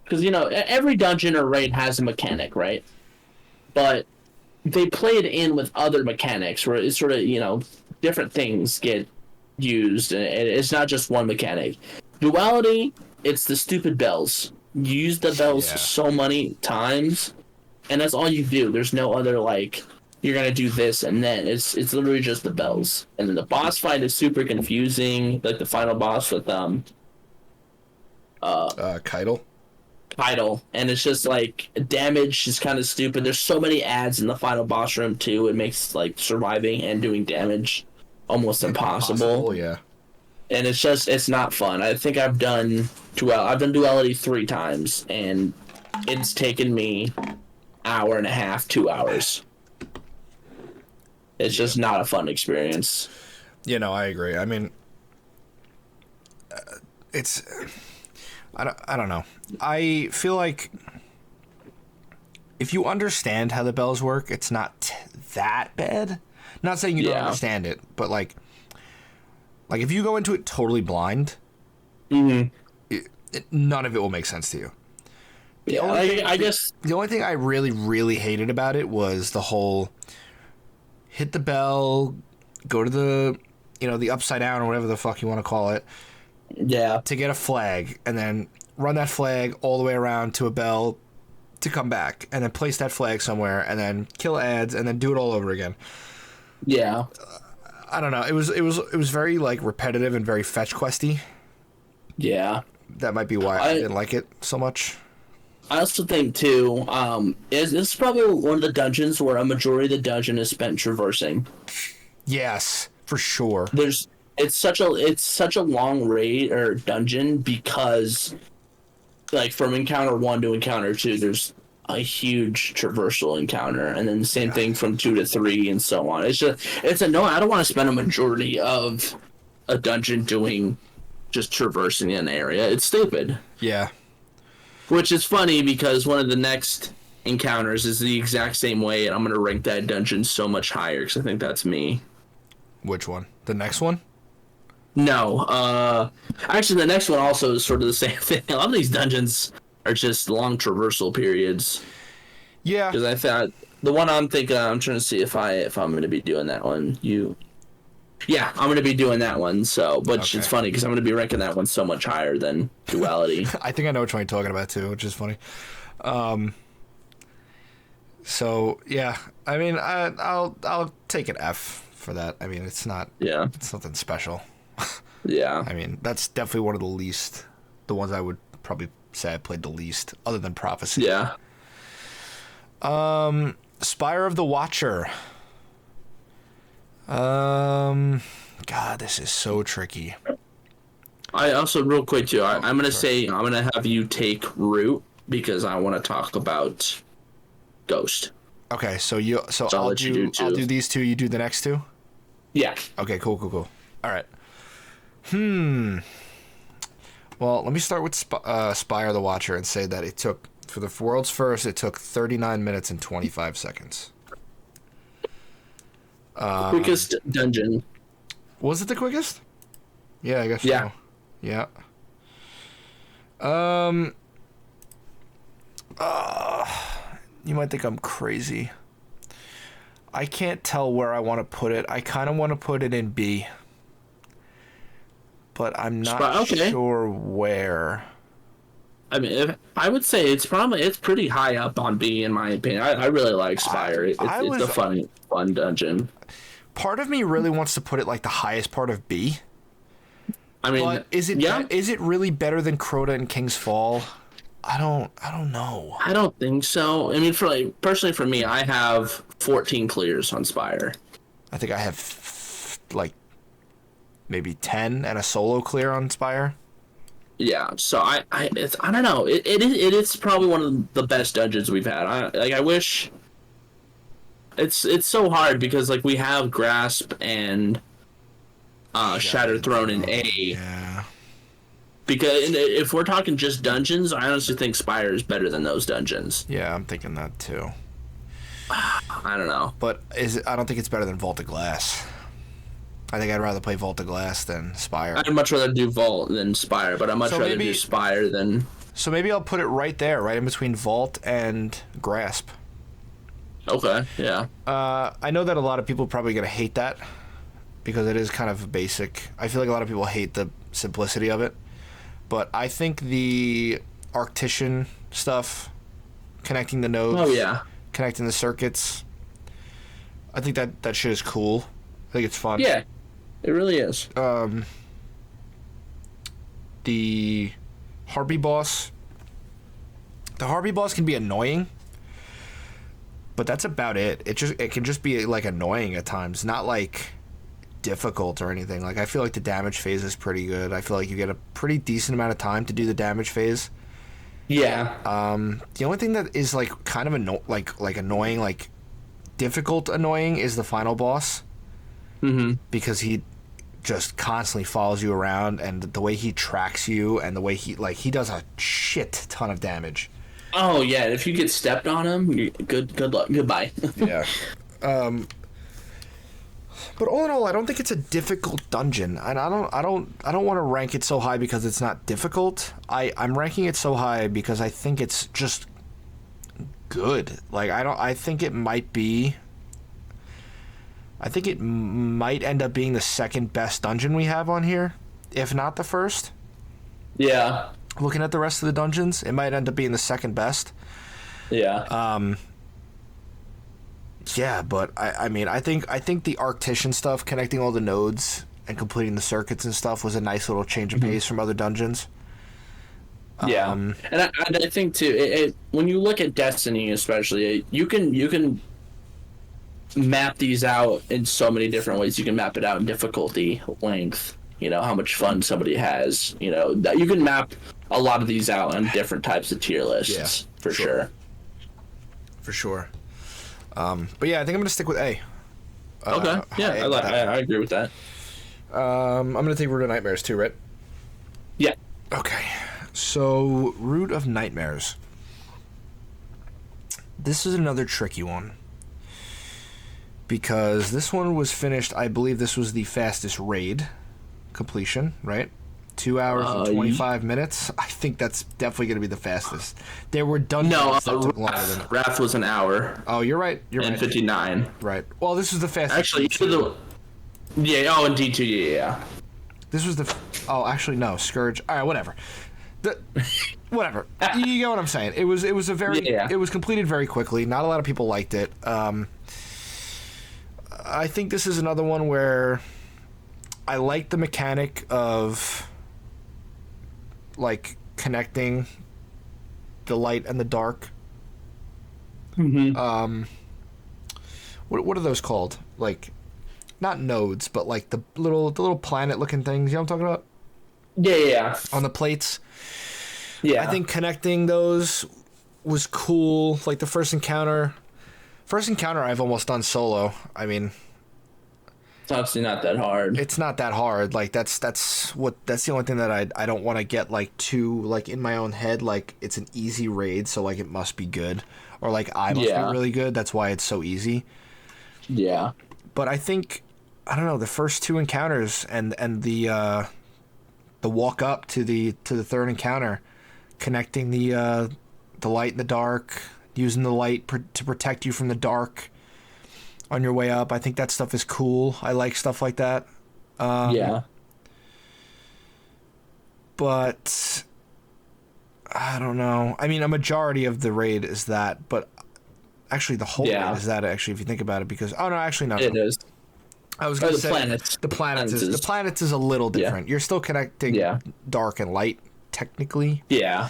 because, every dungeon or raid has a mechanic, right? But they play it in with other mechanics where it's sort of, different things get used, and it's not just one mechanic. Duality, it's the stupid bells. You use the bells so many times, and that's all you do. There's no other, you're going to do this and then. It's literally just the bells. And then the boss fight is super confusing, like the final boss with Keitel, and it's just damage is kind of stupid. There's so many ads in the final boss room too. It makes surviving and doing damage almost impossible. Yeah. And it's not fun. I think I've done Duality 3 times, and it's taken me hour and a half, 2 hours. It's just not a fun experience. I agree. I mean, it's... I don't know. I feel like if you understand how the bells work, it's not that bad. Not saying you don't understand it, but if you go into it totally blind, none of it will make sense to you. The only thing I really, really hated about it was the whole hit the bell, go to the, the upside down or whatever the fuck you want to call it. Yeah. To get a flag, and then run that flag all the way around to a bell to come back, and then place that flag somewhere, and then kill ads, and then do it all over again. Yeah. I don't know. It was very repetitive and very fetch questy. Yeah. that might be why I didn't like it so much. I also think too, this is probably one of the dungeons where a majority of the dungeon is spent traversing. Yes, for sure. It's such a long raid or dungeon because, like, from encounter 1 to encounter 2, there's a huge traversal encounter, and then the same thing from 2 to 3 and so on. It's annoying. I don't want to spend a majority of a dungeon doing just traversing an area. It's stupid. Yeah. Which is funny because one of the next encounters is the exact same way, and I'm going to rank that dungeon so much higher because I think that's me. Which one? The next one? No. Actually, the next one also is sort of the same thing. A lot of these dungeons are just long traversal periods. Yeah. Because I thought the one I'm thinking, I'm trying to see if I'm going to be doing that one. Yeah, I'm going to be doing that one. So, but Okay. It's funny because I'm going to be ranking that one so much higher than Duality. I think I know which one you're talking about too, which is funny. So yeah, I mean, I'll take an F for that. I mean, it's nothing special. Yeah. I mean, that's definitely one of the ones I would probably say I played the least, other than Prophecy. Yeah. Spire of the Watcher. God, this is so tricky. I also, real quick too, I'm going to have you take Root because I want to talk about Ghost. Okay, so I'll do these two, you do the next two? Yeah. Okay, cool. All right. Well, let me start with Spire the Watcher and say that it took, for the world's first, it took 39 minutes and 25 seconds. Quickest dungeon. Was it the quickest? Yeah, I guess Yeah. so. Yeah. You might think I'm crazy. I can't tell where I want to put it. I kind of want to put it in B. But I'm not sure where. I mean, I would say it's pretty high up on B in my opinion. I really like Spire. It's a fun dungeon. Part of me really wants to put it like the highest part of B. I mean, but is it really better than Crota and King's Fall? I don't know. I don't think so. I mean, personally for me, I have 14 clears on Spire. I think I have like maybe 10 and a solo clear on Spire. Yeah, so I don't know. It is probably one of the best dungeons we've had. I wish. It's so hard because like we have Grasp and Shattered Throne in A. Yeah. Because if we're talking just dungeons, I honestly think Spire is better than those dungeons. Yeah, I'm thinking that too. I don't know. But I don't think it's better than Vault of Glass. I think I'd rather play Vault of Glass than Spire. I'd much rather do Vault than Spire, but I'd much rather do Spire than... So maybe I'll put it right there, right in between Vault and Grasp. Okay, yeah. I know that a lot of people are probably going to hate that because it is kind of basic. I feel like a lot of people hate the simplicity of it. But I think the Arctician stuff, connecting the nodes, connecting the circuits, I think that shit is cool. I think it's fun. Yeah, it really is. The Harpy boss. The Harpy boss can be annoying, but that's about it. It can just be like annoying at times, not like difficult or anything. Like I feel like the damage phase is pretty good. I feel like you get a pretty decent amount of time to do the damage phase. Yeah. The only thing that is like kind of annoying, like difficult annoying, is the final boss. Mm-hmm. Because he just constantly follows you around, and the way he tracks you, and the way he does a shit ton of damage. Oh yeah, if you get stepped on him, good luck, goodbye. Yeah. But all in all, I don't think it's a difficult dungeon, and I don't want to rank it so high because it's not difficult. I'm ranking it so high because I think it's just good. Like I think it might end up being the second best dungeon we have on here, if not the first. Yeah. Looking at the rest of the dungeons, it might end up being the second best. Yeah. Yeah, but I mean, I think the Arctician stuff, connecting all the nodes and completing the circuits and stuff, was a nice little change of pace from other dungeons. Yeah, and I think too, when you look at Destiny, especially, you can map these out in so many different ways. You can map it out in difficulty, length, how much fun somebody has. You can map a lot of these out on different types of tier lists. For sure. For sure. But yeah, I think I'm gonna stick with A. Okay. Yeah, I agree with that. I'm gonna take Root of Nightmares too, right? Yeah. Okay. So, Root of Nightmares. This is another tricky one. Because this one was finished, I believe this was the fastest raid completion, right? 2 hours and 25 minutes. I think that's definitely going to be the fastest. There were dungeons that took longer than... Wrath was an hour. Oh, you're right. And 59. Right. Well, this was the fastest. Actually, and D2, yeah. This was the... Oh, actually, no. Scourge. All right, whatever. Whatever. You get what I'm saying. It was a very... It was completed very quickly. Not a lot of people liked it. I think this is another one where I like the mechanic of like connecting the light and the dark. Mm-hmm. What are those called? Like, not nodes, but like the little planet looking things. You know what I'm talking about? Yeah. On the plates. Yeah. I think connecting those was cool. Like the first encounter I've almost done solo. I mean, it's obviously not that hard. It's not that hard. Like that's the only thing that I don't want to get like too like in my own head. Like it's an easy raid, so like it must be good, or like I must be really good. That's why it's so easy. Yeah. But I think I don't know, the first two encounters and the walk up to the third encounter, connecting the light and the dark, using the light to protect you from the dark on your way up. I think that stuff is cool. I like stuff like that. Yeah. But I don't know. I mean, a majority of the raid is that, but actually the whole raid is that, actually, if you think about it, because no, actually not. It is. I was going to say planets. The planets is a little different. You're still connecting dark and light technically. Yeah.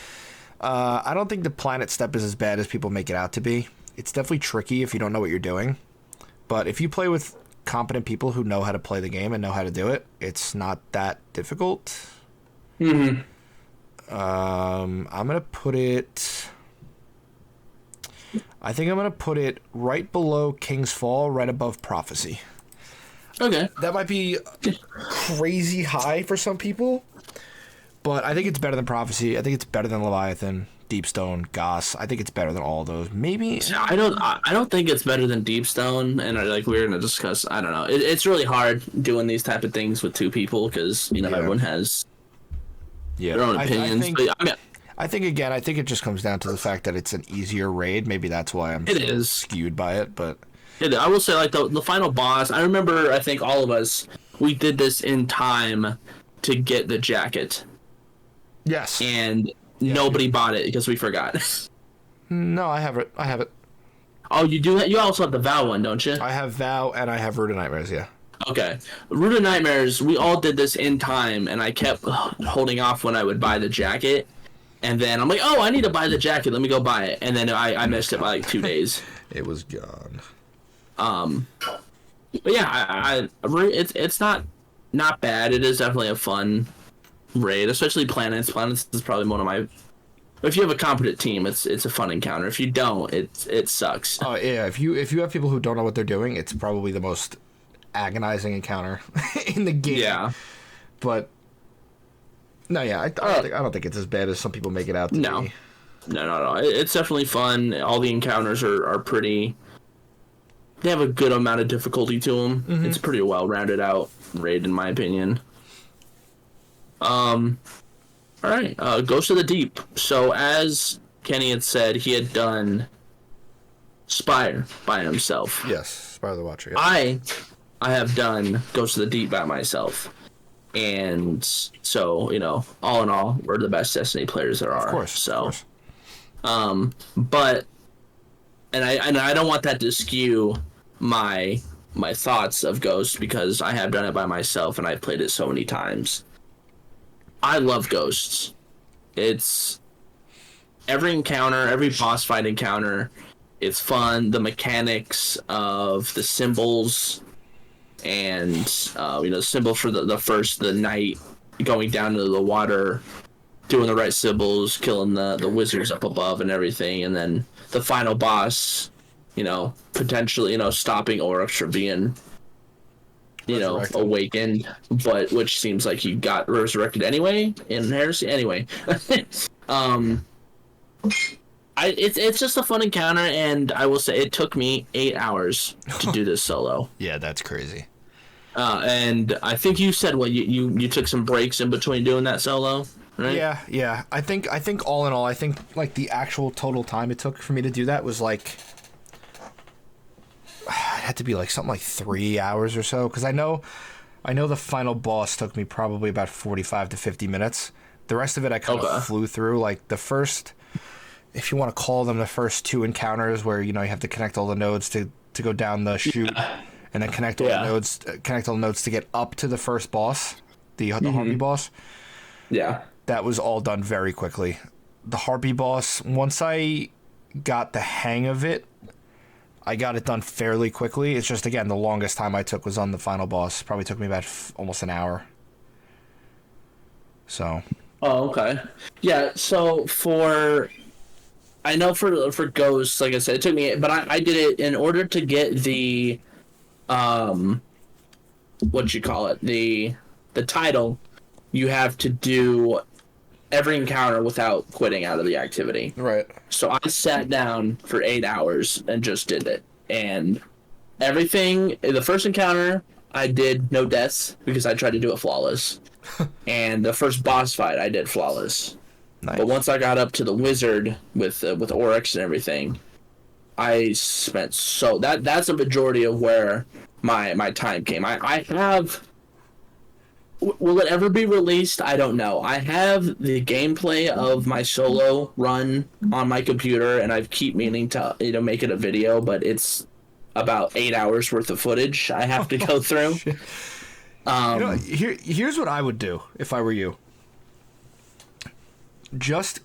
I don't think the planet step is as bad as people make it out to be. It's definitely tricky if you don't know what you're doing. But if you play with competent people who know how to play the game and know how to do it, it's not that difficult. Mm-hmm. I'm going to put it... I think I'm going to put it right below King's Fall, right above Prophecy. Okay. That might be crazy high for some people, but I think it's better than Prophecy. I think it's better than Leviathan, Deepstone, Goss. I think it's better than all of those. Maybe I don't think it's better than Deepstone, and we're gonna discuss. I don't know. It's really hard doing these type of things with two people because everyone has their own opinions. I think it just comes down to the fact that it's an easier raid. Maybe that's why I'm skewed by it, but. I will say, like, the final boss, I remember, I think all of us, we did this in time to get the jacket. Yes. And nobody bought it because we forgot. No, I have it. Oh, you do? You also have the Vow one, don't you? I have Vow, and I have Root of Nightmares, yeah. Okay. Root of Nightmares, we all did this in time, and I kept holding off when I would buy the jacket. And then I'm like, oh, I need to buy the jacket. Let me go buy it. And then I missed it by, like, 2 days. It was gone. But yeah, it's not bad. It is definitely a fun raid, especially planets. Planets is probably one of my. If you have a competent team, it's a fun encounter. If you don't, it sucks. Oh yeah, if you have people who don't know what they're doing, it's probably the most agonizing encounter in the game. Yeah, but no, yeah, I don't think it's as bad as some people make it out to be. No, it's definitely fun. All the encounters are pretty. They have a good amount of difficulty to them. Mm-hmm. It's a pretty well-rounded out raid, in my opinion. All right, Ghost of the Deep. So, as Kenny had said, he had done Spire by himself. Yes, Spire the Watcher. Yes. I have done Ghost of the Deep by myself. And so, all in all, we're the best Destiny players there are. Of course, so, of course. But... And I don't want that to skew my thoughts of Ghost because I have done it by myself and I've played it so many times. I love Ghosts. It's every encounter, every boss fight encounter, it's fun. The mechanics of the symbols and symbol for the knight going down into the water, doing the right symbols, killing the wizards up above and everything, and then the final boss, potentially, stopping Oryx from being awakened, but which seems like he got resurrected anyway in Heresy. Anyway, it's just a fun encounter, and I will say it took me 8 hours to do this solo. Yeah, that's crazy. And I think you said you took some breaks in between doing that solo, right? Yeah. I think all in all, I think like the actual total time it took for me to do that was like, it had to be like something like 3 hours or so, because I know the final boss took me probably about 45 to 50 minutes. The rest of it I kind of flew through. Like the first, if you want to call them, the first 2 encounters where you have to connect all the nodes to go down the chute, and then connect all the nodes to get up to the first boss, the Harpy boss. Yeah, that was all done very quickly. The Harpy boss, once I got the hang of it, I got it done fairly quickly. It's just, again, the longest time I took was on the final boss. Probably took me about almost an hour. So. Oh, okay. Yeah, so I know for Ghosts, like I said, it took me, but I did it in order to get the, the title. You have to do every encounter without quitting out of the activity. Right. So I sat down for 8 hours and just did it. And everything, the first encounter, I did no deaths because I tried to do it flawless. And the first boss fight, I did flawless. Nice. But once I got up to the wizard with Oryx and everything, I spent that's a majority of where my time came. I have. Will it ever be released? I don't know. I have the gameplay of my solo run on my computer, and I keep meaning to make it a video, but it's about 8 hours worth of footage I have to go through. Here's what I would do if I were you. Just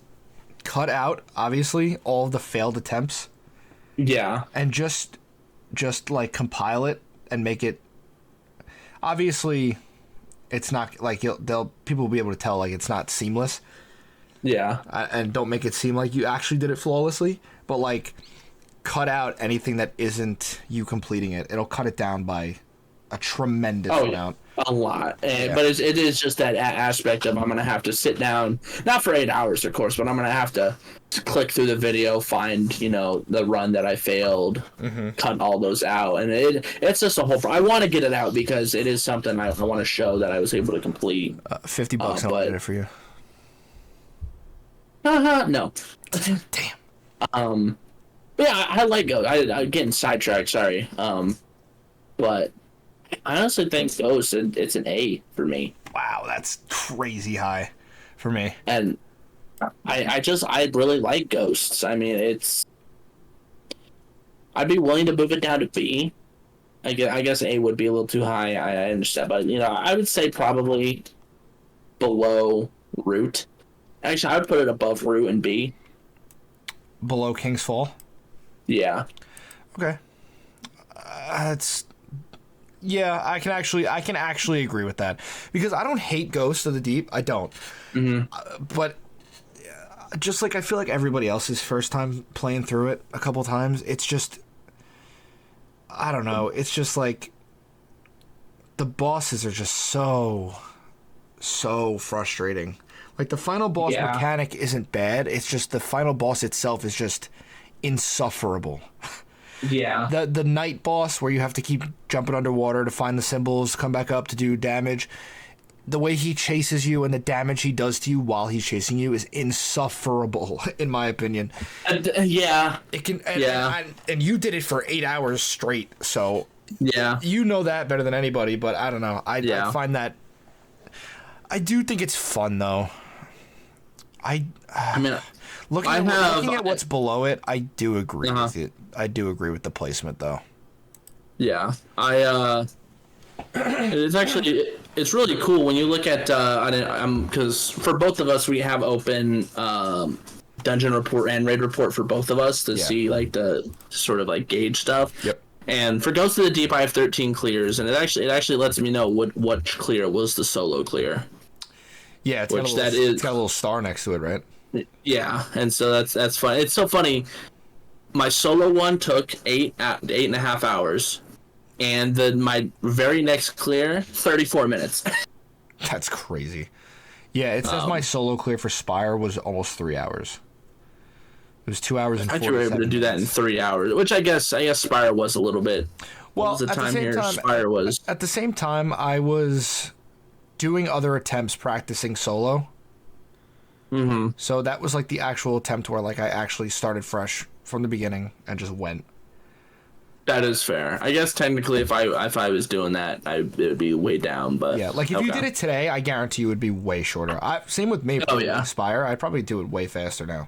cut out, obviously, all of the failed attempts. Yeah. And just like compile it and make it. Obviously, it's not like people will be able to tell like it's not seamless. Yeah. And don't make it seem like you actually did it flawlessly, but like cut out anything that isn't you completing it. It'll cut it down by a tremendous amount. A lot. But it is just that aspect of I'm going to have to sit down, not for 8 hours, of course, but I'm going to have to click through the video, find, the run that I failed, cut all those out. And it's just a whole... I want to get it out because it is something I want to show that I was able to complete. $50 and I'll get it for you. No. Damn. Yeah, I like Ghost. I'm getting sidetracked, sorry. But I honestly think Ghost, it's an A for me. Wow, that's crazy high for me. And I really like Ghosts. I mean, I'd be willing to move it down to B. I guess A would be a little too high. I understand, but I would say probably below Root. Actually, I would put it above Root and B. Below King's Fall? Yeah. Okay. Yeah, I can actually agree with that because I don't hate Ghost of the Deep. I don't. But just like I feel like everybody else's first time playing through it a couple times, it's just, I don't know. It's just like the bosses are just so frustrating. Like the final boss mechanic isn't bad. It's just the final boss itself is just insufferable. Yeah. The night boss where you have to keep jumping underwater to find the symbols, come back up to do damage. The way he chases you and the damage he does to you while he's chasing you is insufferable, in my opinion. Yeah. It can. And you did it for 8 hours straight, so yeah, you know that better than anybody. But I don't know. I find that. I do think it's fun though. I mean, looking at what's below it, I do agree with it. I do agree with the placement though. Yeah, it's actually it's really cool when you look at because for both of us we have open dungeon report and raid report for both of us to see like the sort of like gauge stuff. Yep. And for Ghost of the Deep, I have 13 clears, and it actually lets me know what clear was the solo clear. Yeah, it's got a little star next to it, right? Yeah, and so that's fun. It's so funny. My solo one took 8.5 hours, and then my very next clear 34 minutes. That's crazy. Yeah, it says my solo clear for Spire was almost 3 hours. It was 2 hours and 47 minutes. You were able to do that in 3 hours, which I guess Spire was a little bit. Well, at the same time, I was doing other attempts practicing solo. Mm-hmm. So that was like the actual attempt where like I actually started fresh from the beginning and just went. That is fair. I guess technically, if I was doing that, it would be way down. But yeah, like if you did it today, I guarantee you it would be way shorter. Same with me. Oh yeah, Spire. I'd probably do it way faster now.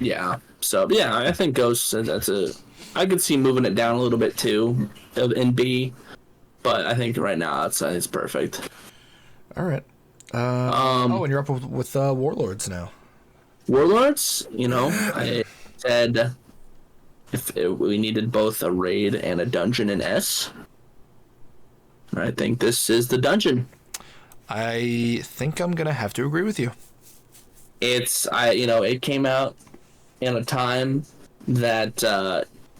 Yeah. So yeah, I think Ghost. I could see moving it down a little bit too, in B, but I think right now it's perfect. All right. And you're up with Warlords now. Warlords, I said if we needed both a raid and a dungeon in S. I think this is the dungeon. I think I'm gonna have to agree with you. It came out in a time that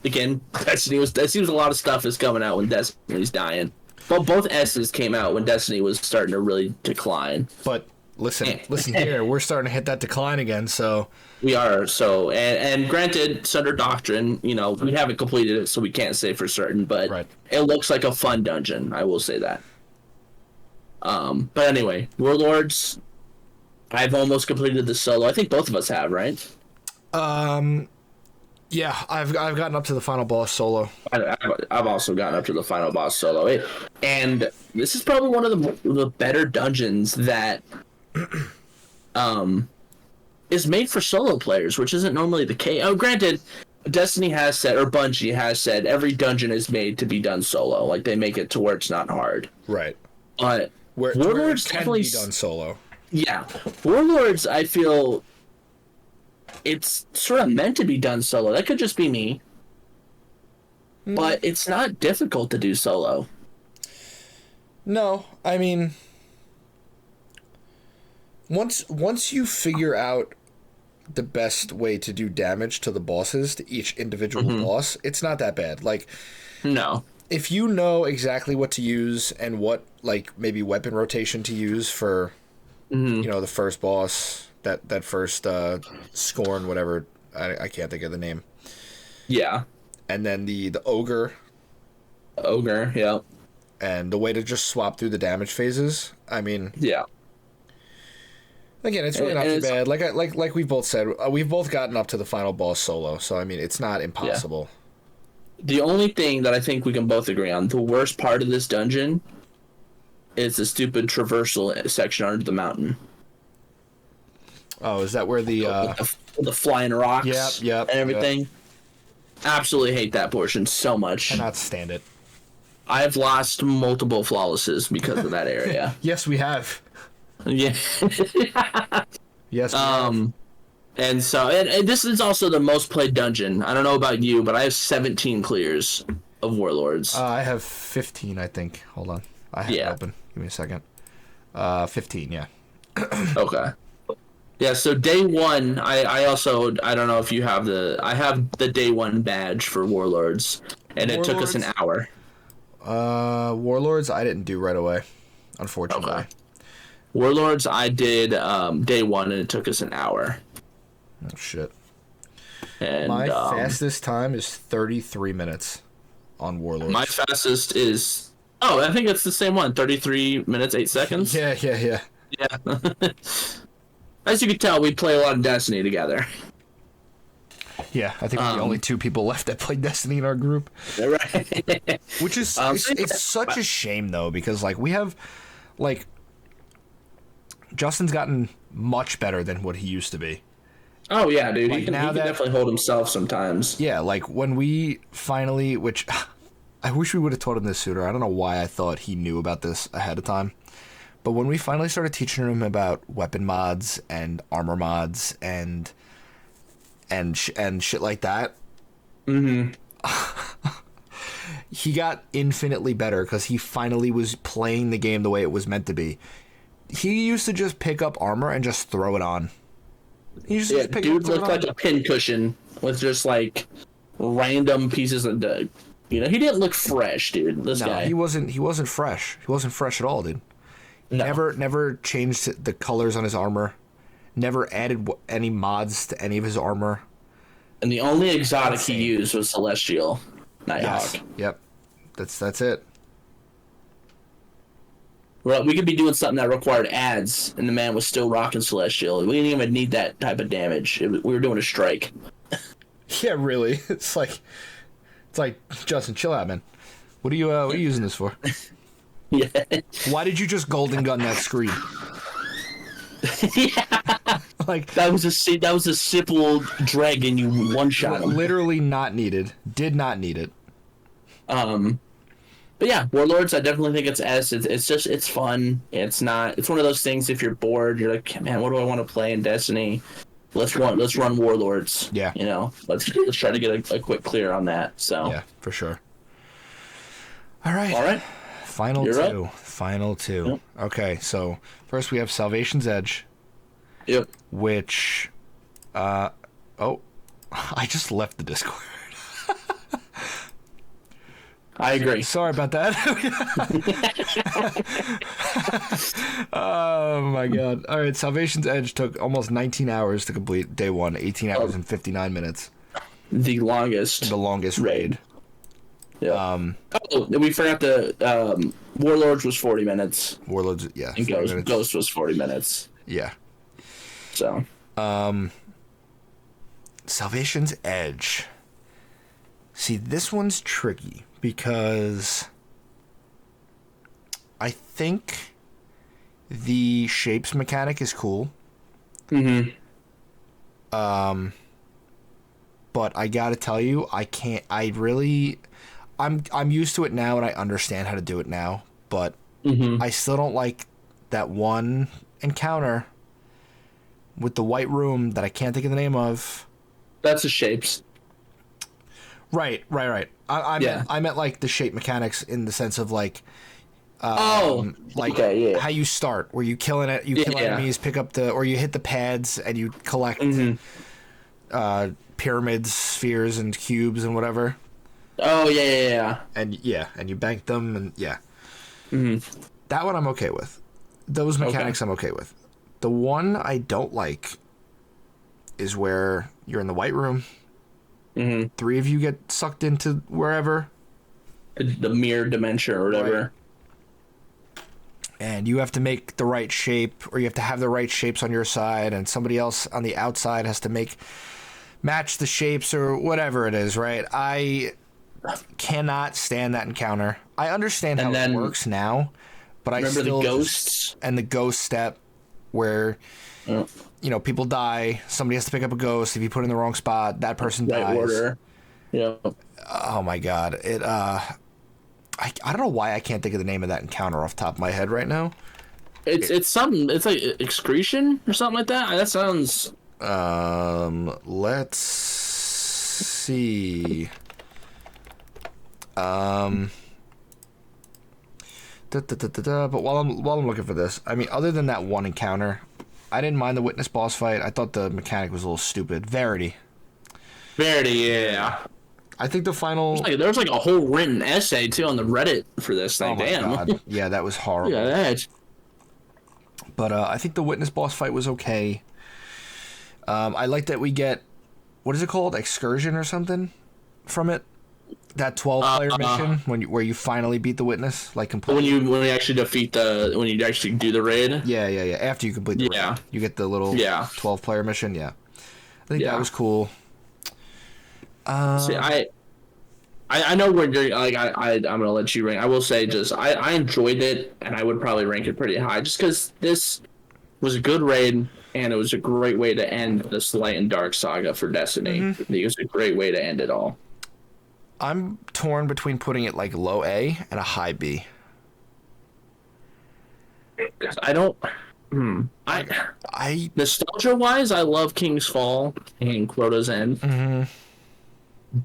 again, Destiny it seems a lot of stuff is coming out when Destiny's dying. Well, both S's came out when Destiny was starting to really decline. But listen here, we're starting to hit that decline again, so we are. So and granted, Sunder Doctrine, we haven't completed it, so we can't say for certain, but It looks like a fun dungeon. I will say that. But anyway, Warlords. I've almost completed the solo. I think both of us have, right? Yeah, I've gotten up to the final boss solo. I've also gotten up to the final boss solo. And this is probably one of the better dungeons that is made for solo players, which isn't normally the case. Oh, granted, Destiny has said, or Bungie has said, every dungeon is made to be done solo. Like, they make it to where it's not hard. Right. But Warlords can be done solo. Yeah. Warlords, I feel it's sort of meant to be done solo. That could just be me. But it's not difficult to do solo. No, I mean, once you figure out the best way to do damage to the bosses, to each individual boss, it's not that bad. Like, no. If you know exactly what to use and what, like, maybe weapon rotation to use for, the first boss, that first Scorn, whatever, I can't think of the name. Yeah. And then the ogre. Ogre, yeah. And the way to just swap through the damage phases. I mean, yeah. Again, it's really not too bad. Like we've both said, we've both gotten up to the final boss solo, so I mean, it's not impossible. Yeah. The only thing that I think we can both agree on, the worst part of this dungeon is the stupid traversal section under the mountain. Oh, is that where the flying rocks and everything? Yep. Absolutely hate that portion so much. Cannot stand it. I've lost multiple flawlesses because of that area. Yes, we have. Yeah. Yes. We have. And so, and this is also the most played dungeon. I don't know about you, but I have 17 clears of Warlords. I have 15, I think. Hold on. I have it open. Give me a second. 15, yeah. Okay. Yeah, so day one, I don't know if you have I have the day one badge for Warlords, and it took us an hour. Warlords, I didn't do right away, unfortunately. Okay. Warlords, I did day one, and it took us an hour. Oh, shit. And my fastest time is 33 minutes on Warlords. My fastest is... Oh, I think it's the same one. 33 minutes, 8 seconds? Yeah. Yeah. As you can tell, we play a lot of Destiny together. Yeah, I think we're the only two people left that play Destiny in our group. Right. Which is... it's such a shame, though, because, like, we have... Like, Justin's gotten much better than what he used to be. Oh, yeah, dude. Like, he can definitely hold himself sometimes. Yeah, like, when we finally... Which... I wish we would have taught him this sooner. I don't know why I thought he knew about this ahead of time. But when we finally started teaching him about weapon mods and armor mods and shit like that, he got infinitely better because he finally was playing the game the way it was meant to be. He used to just pick up armor and just throw it on. He used to just pick dude it up, looked like a pincushion with just like random pieces of he didn't look fresh, dude. This guy. He wasn't fresh. He wasn't fresh at all, dude. No. Never changed the colors on his armor. Never added any mods to any of his armor. And the only exotic he used was Celestial Nighthawk. Yes. Yep. That's it. Well, we could be doing something that required ads, and the man was still rocking Celestial. We didn't even need that type of damage. We were doing a strike. Yeah, really. It's like Justin, chill out, man. What are you using this for? Yeah. Why did you just golden gun that screen? Yeah. Like that was a simple dragon. You one shot him. Literally not needed. Did not need it. But yeah, Warlords. I definitely think it's fun. It's one of those things. If you're bored, you're like, man, what do I want to play in Destiny? Let's run Warlords. Yeah. Let's try to get a quick clear on that. So yeah, for sure. All right. Final two. Yep. Okay, so first we have Salvation's Edge. Yep. Which, I just left the Discord. I agree. Sorry about that. Oh my god. All right, Salvation's Edge took almost 19 hours to complete day 1, 18 hours and 59 minutes. The longest raid. Yeah. We forgot the Warlords was 40 minutes. Warlords, yeah. And Ghost was 40 minutes. Yeah. So. Salvation's Edge. See, this one's tricky because I think the shapes mechanic is cool. Mm-hmm. But I gotta tell you, I'm used to it now and I understand how to do it now, but I still don't like that one encounter with the white room that I can't think of the name of. That's the shapes. Right. I meant like the shape mechanics in the sense of like, how you start, where you kill enemies, pick up or you hit the pads and you collect pyramids, spheres, and cubes and whatever. Oh yeah. And you bank them and yeah. Mm-hmm. That one I'm okay with. Those mechanics I'm okay with. The one I don't like is where you're in the white room. Mm-hmm. 3 of you get sucked into wherever. The mirror dimension or whatever. Right. And you have to make the right shape, or you have to have the right shapes on your side, and somebody else on the outside has to match the shapes or whatever it is, right? I cannot stand that encounter. I understand how it works now, but I still... the ghosts? And the ghost step where... people die. Somebody has to pick up a ghost. If you put it in the wrong spot, that person dies. Right order. Yeah. Oh my god. I don't know why I can't think of the name of that encounter off the top of my head right now. It's something. It's like excretion or something like that. That sounds. Let's see. But while I'm looking for this, I mean, other than that one encounter, I didn't mind the witness boss fight. I thought the mechanic was a little stupid. Verity, yeah. I think the final... There was like a whole written essay, too, on the Reddit for this thing. Oh my Damn. God. Yeah, that was horrible. Look at that. But I think the witness boss fight was okay. I like that we get... What is it called? Excursion or something from it? That 12-player mission where you finally beat the witness, like completely. When you actually when you actually do the raid. Yeah. After you complete the raid, you get the little 12-player mission. Yeah, I think that was cool. See, I know where you're like. I'm gonna let you rank. I will say, I enjoyed it, and I would probably rank it pretty high, just because this was a good raid, and it was a great way to end this light and dark saga for Destiny. I think it was a great way to end it all. I'm torn between putting it like low A and a high B. I don't. I nostalgia wise, I love King's Fall and Quota's End. Mm-hmm.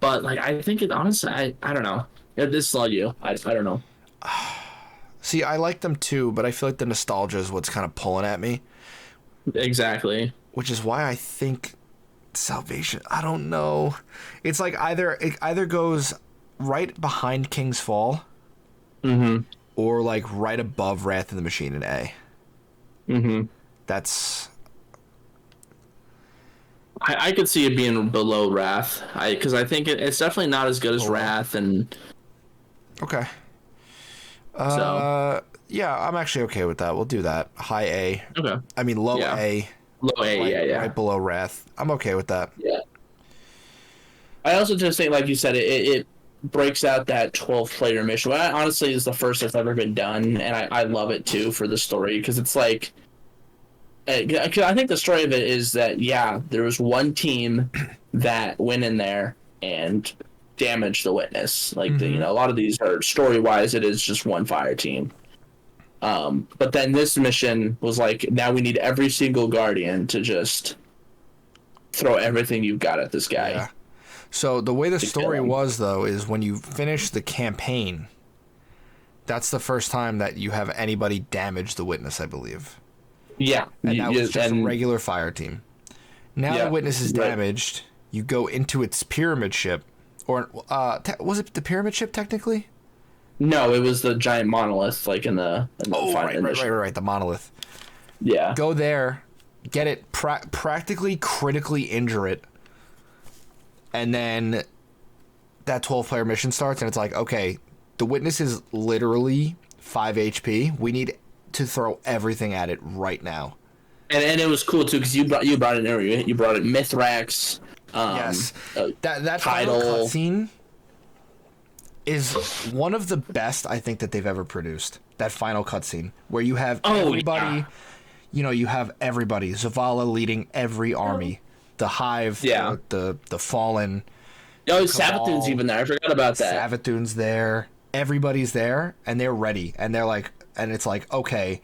But like, I think it honestly, I don't know. Yeah, this is all you. I don't know. See, I like them too, but I feel like the nostalgia is what's kind of pulling at me. Exactly. Which is why I think Salvation. I don't know. It's like it either goes right behind King's Fall, or like right above Wrath of the Machine in A. That's. I could see it being below Wrath, because I think it's definitely not as good as Wrath, and okay. So yeah, I'm actually okay with that. We'll do that. High A. okay. I mean low A. Low A, Right below Wrath. I'm okay with that. Yeah. I also just think, like you said, it breaks out that 12-player mission. Well, honestly, is the first that's ever been done, and I love it too for the story, because it's like. I think the story of it is that, there was one team that went in there and damaged the witness. Like, a lot of these are story-wise, it is just one fire team. But then this mission was like, now we need every single Guardian to just throw everything you've got at this guy. Yeah. So the way the story was, though, is when you finish the campaign, that's the first time that you have anybody damage the witness, I believe. Yeah. And that was just a regular fire team. Now the witness is damaged. You go into its pyramid ship. Or, was it the pyramid ship, technically? No, it was the giant monolith, like in the right, the monolith. Yeah. Go there, get it, practically critically injure it, and then that 12-player mission starts, and it's like, okay, the witness is literally 5 HP. We need to throw everything at it right now. And it was cool too, because you brought it in. You brought it Mithrax. Yes, that final cutscene is one of the best I think that they've ever produced. That final cutscene where you have everybody, you have everybody. Zavala leading every army, the Hive, the Fallen. Oh, Savathun's even there. I forgot about that. Savathun's there. Everybody's there, and they're ready, and they're like, and it's like, okay,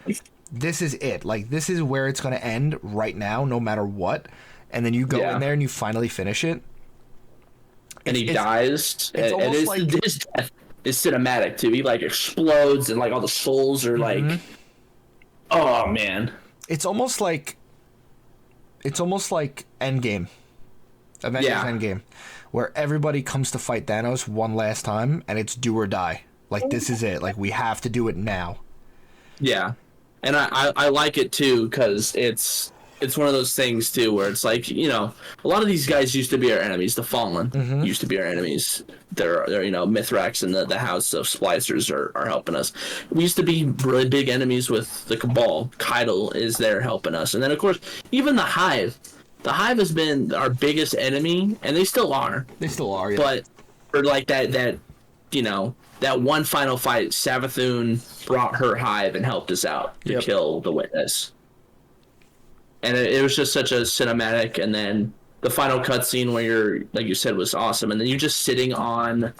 this is it. Like, this is where it's going to end right now, no matter what. And then you go in there and you finally finish it. And he dies. It's almost like his death is cinematic too. He like explodes, and like all the souls are like, oh man. It's almost like Endgame, Avengers Endgame, where everybody comes to fight Thanos one last time, and it's do or die. Like, this is it. Like, we have to do it now. Yeah, and I like it too, because it's one of those things too where it's like, a lot of these guys used to be our enemies. The Fallen used to be our enemies. They're Mithrax and the House of Splicers are helping us. We used to be really big enemies with the Cabal. Keitel is there helping us, and then of course even the Hive. The Hive has been our biggest enemy, and they still are. They still are, yeah. But for like that one final fight, Savathun brought her Hive and helped us out to kill the witness. And it was just such a cinematic, and then the final cutscene where you're, like you said, was awesome. And then you're just sitting on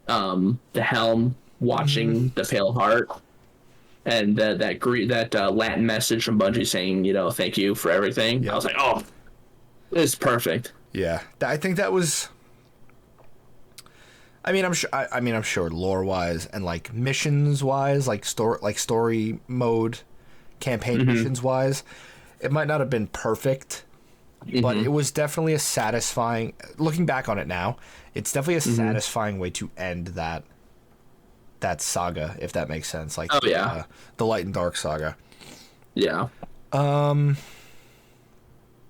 the helm watching the Pale Heart, and that Latin message from Bungie saying, thank you for everything. Yep. I was like, oh, it's perfect. Yeah, I think that was. I mean, I'm sure lore-wise and like missions-wise, like story mode, campaign missions-wise. It might not have been perfect, but it was definitely a satisfying. Looking back on it now, it's definitely a satisfying way to end that saga, if that makes sense. Like, the Light and Dark saga. Yeah. And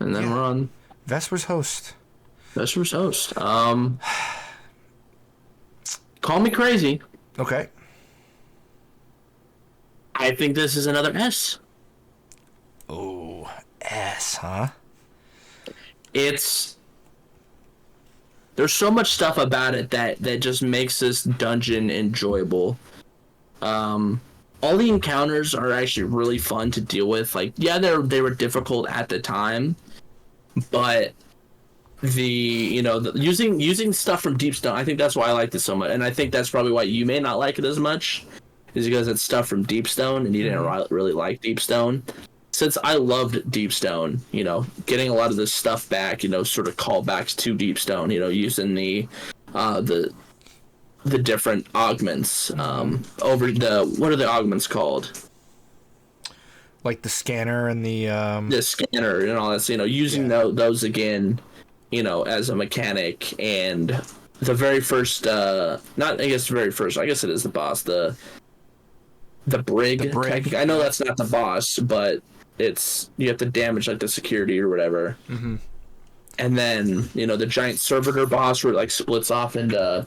then we're on Vesper's Host. Call me crazy. Okay. I think this is another S. Oh, S, huh? There's so much stuff about it that just makes this dungeon enjoyable. All the encounters are actually really fun to deal with. Like, they were difficult at the time, but using stuff from Deep Stone. I think that's why I liked it so much, and I think that's probably why you may not like it as much, is because it's stuff from Deep Stone, and you didn't really like Deep Stone. Since I loved Deep Stone, getting a lot of this stuff back, sort of callbacks to Deep Stone, using the different augments over what are the augments called? Like the scanner and the scanner and all that. Using those again, as a mechanic, and the very first, I guess it is the boss, the brig. I know that's not the boss, but you have to damage like the security or whatever. Mm-hmm. And then the giant servitor boss where it like splits off into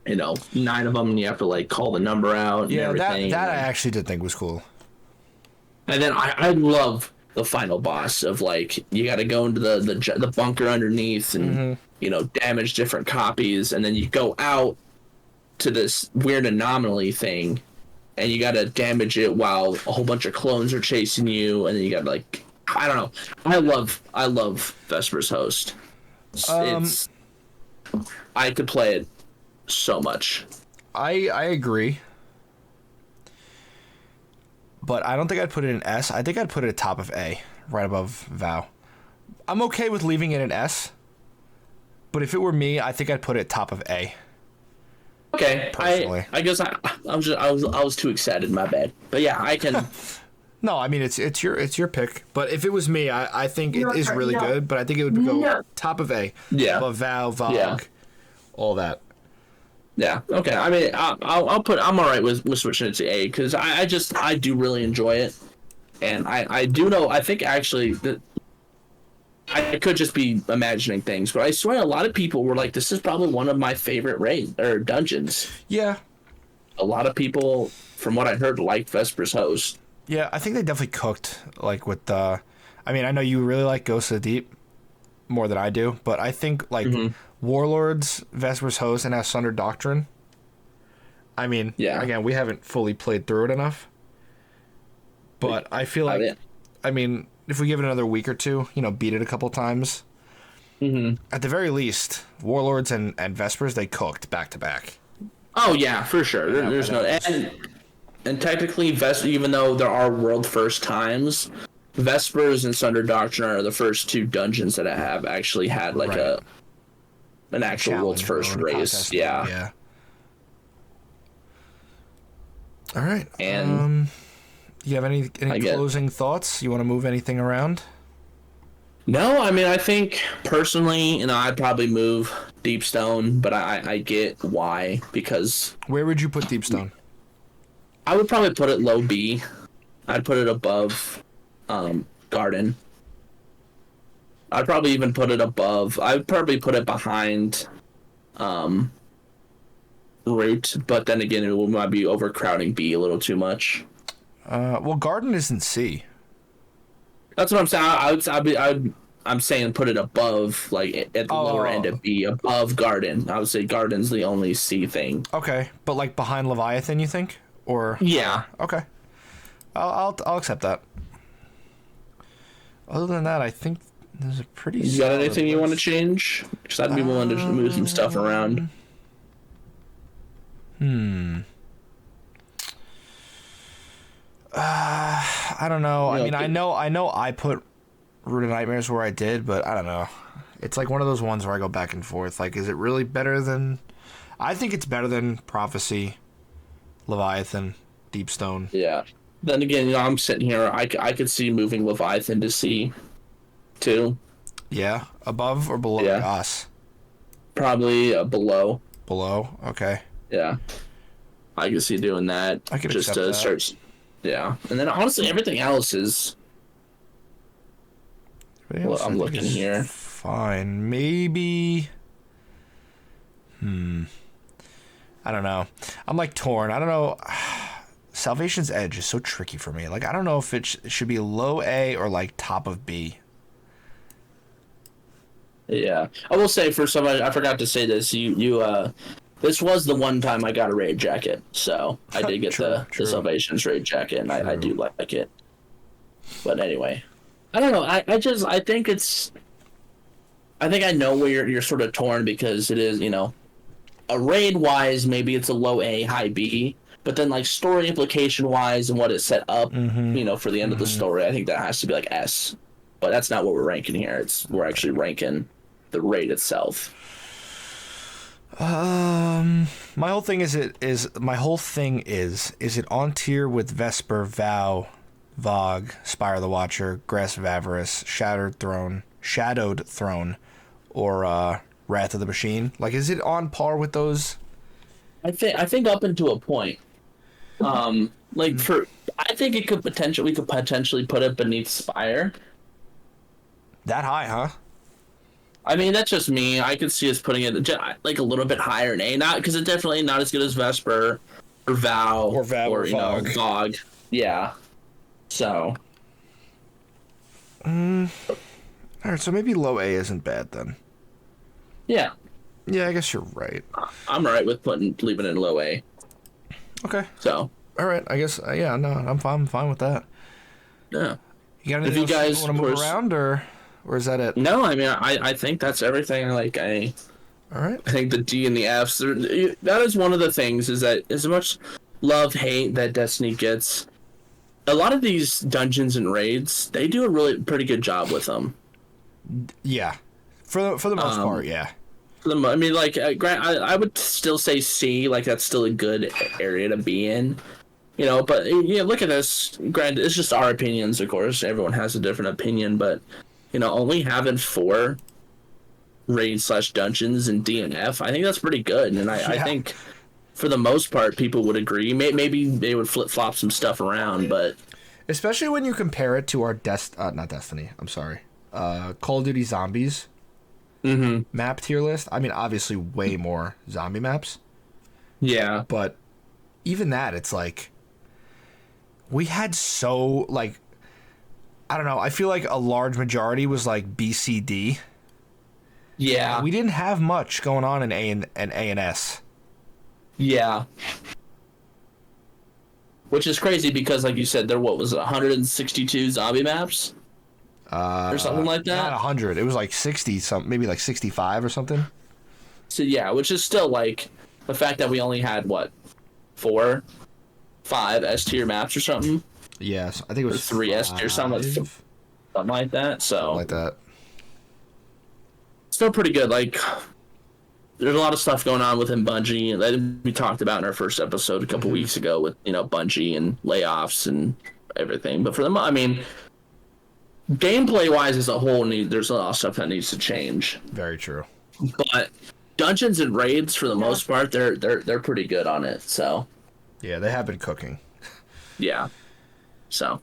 9 of them, and you have to like call the number out. And everything. That I actually did think was cool. And then I love the final boss of like you got to go into the bunker underneath and damage different copies, and then you go out to this weird anomaly thing, and you got to damage it while a whole bunch of clones are chasing you, and then you got to like I don't know. I love Vesper's Host. I could play it so much. I agree. But I don't think I'd put it in S. I think I'd put it at top of A, right above VOW. I'm okay with leaving it in S, but if it were me, I think I'd put it at top of A. Okay, personally. I guess I was too excited. My bad. But yeah, I can. No, I mean it's your pick. But if it was me, I think it is really good. But I think it would go top of A. Yeah. Above VOW, VOG, all that. Yeah. Okay. I mean, I'm all right with switching it to A, because I do really enjoy it, and I do know. I think actually that I could just be imagining things, but I swear a lot of people were like, "This is probably one of my favorite raid or dungeons." Yeah. A lot of people, from what I heard, liked Vesper's Host. Yeah, I think they definitely cooked like with the. I mean, I know you really like Ghosts of the Deep more than I do, but I think like. Warlords, Vesper's Host, and Sunder Doctrine. I mean, again, we haven't fully played through it enough. But I feel like, I mean, if we give it another week or two, beat it a couple times. Mm-hmm. At the very least, Warlords and Vespers, they cooked back to back. Oh, yeah, for sure. There's no... And technically, even though there are world first times, Vespers and Sunder Doctrine are the first 2 dungeons that I have actually had like an actual world's first race. Yeah. All right. And you have any closing thoughts? You want to move anything around? No, I mean, I think personally, I'd probably move Deep Stone, but I get why, because where would you put Deep Stone? I would probably put it low B. I'd put it above Garden. I'd probably even put it above. I'd probably put it behind Root, but then again, it might be overcrowding B a little too much. Well, Garden isn't C. That's what I'm saying. I'm saying put it above, like at the lower end of B, above Garden. I would say Garden's the only C thing. Okay, but like behind Leviathan, you think? Or yeah. Okay, I'll accept that. Other than that, I think. There's a pretty. You got anything you want to change? Because I'd be willing to move some stuff around. I don't know. I mean, I know I put Root of Nightmares where I did, but I don't know. It's like one of those ones where I go back and forth. Like, is it really better than? I think it's better than Prophecy, Leviathan, Deep Stone. Yeah. Then again, I'm sitting here. I could see moving Leviathan to C. Too. Yeah, above or below us? Probably below. Below, okay. Yeah, I can see doing that. I could just accept that. Start. Yeah, and then honestly, everything else is. I'm looking here. Fine, maybe. I don't know. I'm like torn. I don't know. Salvation's Edge is so tricky for me. Like, I don't know if it should be low A or like top of B. Yeah, I will say for somebody, I forgot to say this. This was the one time I got a raid jacket, so I did get the Salvation's raid jacket, and I do like it. But anyway, I don't know. I think it's I think I know where you're sort of torn because it is, a raid wise, maybe it's a low A, high B, but then like story implication wise and what it set up, for the end of the story, I think that has to be like S. But that's not what we're ranking here. We're actually ranking the raid itself. My whole thing is it on tier with Vesper, Vow, Vogue, Spire the Watcher, Grasp of Avarice, Shadowed Throne, or Wrath of the Machine? Like, is it on par with those? I think up into a point. I think we could potentially put it beneath Spire. That high, huh? I mean, that's just me. I could see us putting it like a little bit higher in A, not because it's definitely not as good as Vesper or Vow or Vogue. Vogue. Yeah. So. All right, so maybe low A isn't bad then. Yeah. Yeah, I guess you're right. I'm all right with leaving it in low A. Okay. So. All right, I guess I'm fine with that. Yeah. You got anything else you want to move around, or is that it? No, I mean I think that's everything. All right. I think the D and the Fs. That is one of the things is that as much love-hate that Destiny gets, a lot of these dungeons and raids, they do a pretty good job with them. Yeah, for the most part, yeah. I mean, I would still say C. Like that's still a good area to be in. But look at this. Granted, it's just our opinions, of course. Everyone has a different opinion, but only having 4 raid/dungeons in D and F, I think that's pretty good. And I think, for the most part, people would agree. Maybe they would flip-flop some stuff around, but especially when you compare it to our not Destiny. I'm sorry, Call of Duty Zombies map tier list. I mean, obviously, way more zombie maps. Yeah, but even that, it's like we had I don't know. I feel like a large majority was like BCD. Yeah. We didn't have much going on in A and S. Yeah. Which is crazy because, like you said, there was 162 zombie maps? Or something like that? Not 100. It was like 60 something, maybe like 65 or something. So yeah, which is still like the fact that we only had 4, 5 S tier maps or something. Yes, I think it was 3 S tier, something like that. So something like that. Still pretty good. Like, there's a lot of stuff going on within Bungie that we talked about in our first episode a couple weeks ago with Bungie and layoffs and everything. But for them, I mean, gameplay wise as a whole, there's a lot of stuff that needs to change. Very true. But dungeons and raids, for the most part, they're pretty good on it. So yeah, they have been cooking. Yeah. So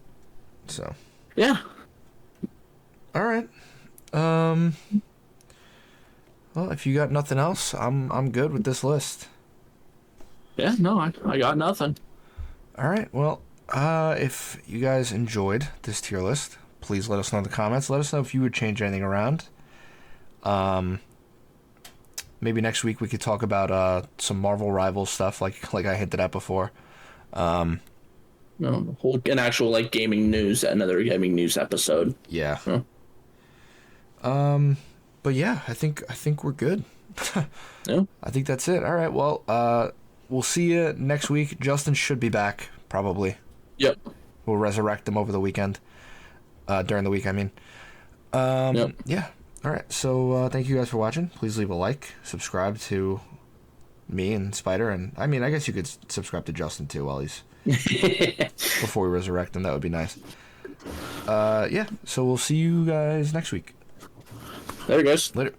yeah. All right. Well, if you got nothing else, I'm good with this list. Yeah, no, I got nothing. All right. Well, if you guys enjoyed this tier list, please let us know in the comments. Let us know if you would change anything around. Maybe next week we could talk about some Marvel Rivals stuff, like I hinted at before. An actual gaming news, another gaming news episode. Yeah. But yeah, I think we're good. Yeah. I think that's it. All right. Well, we'll see you next week. Justin should be back probably. Yep. We'll resurrect him over the weekend. During the week, I mean. Yep. Yeah. All right. So thank you guys for watching. Please leave a like, subscribe to me and Spider, and I mean, I guess you could subscribe to Justin too while he's before we resurrect him. That would be nice. Yeah. So we'll see you guys next week. There it goes. Later.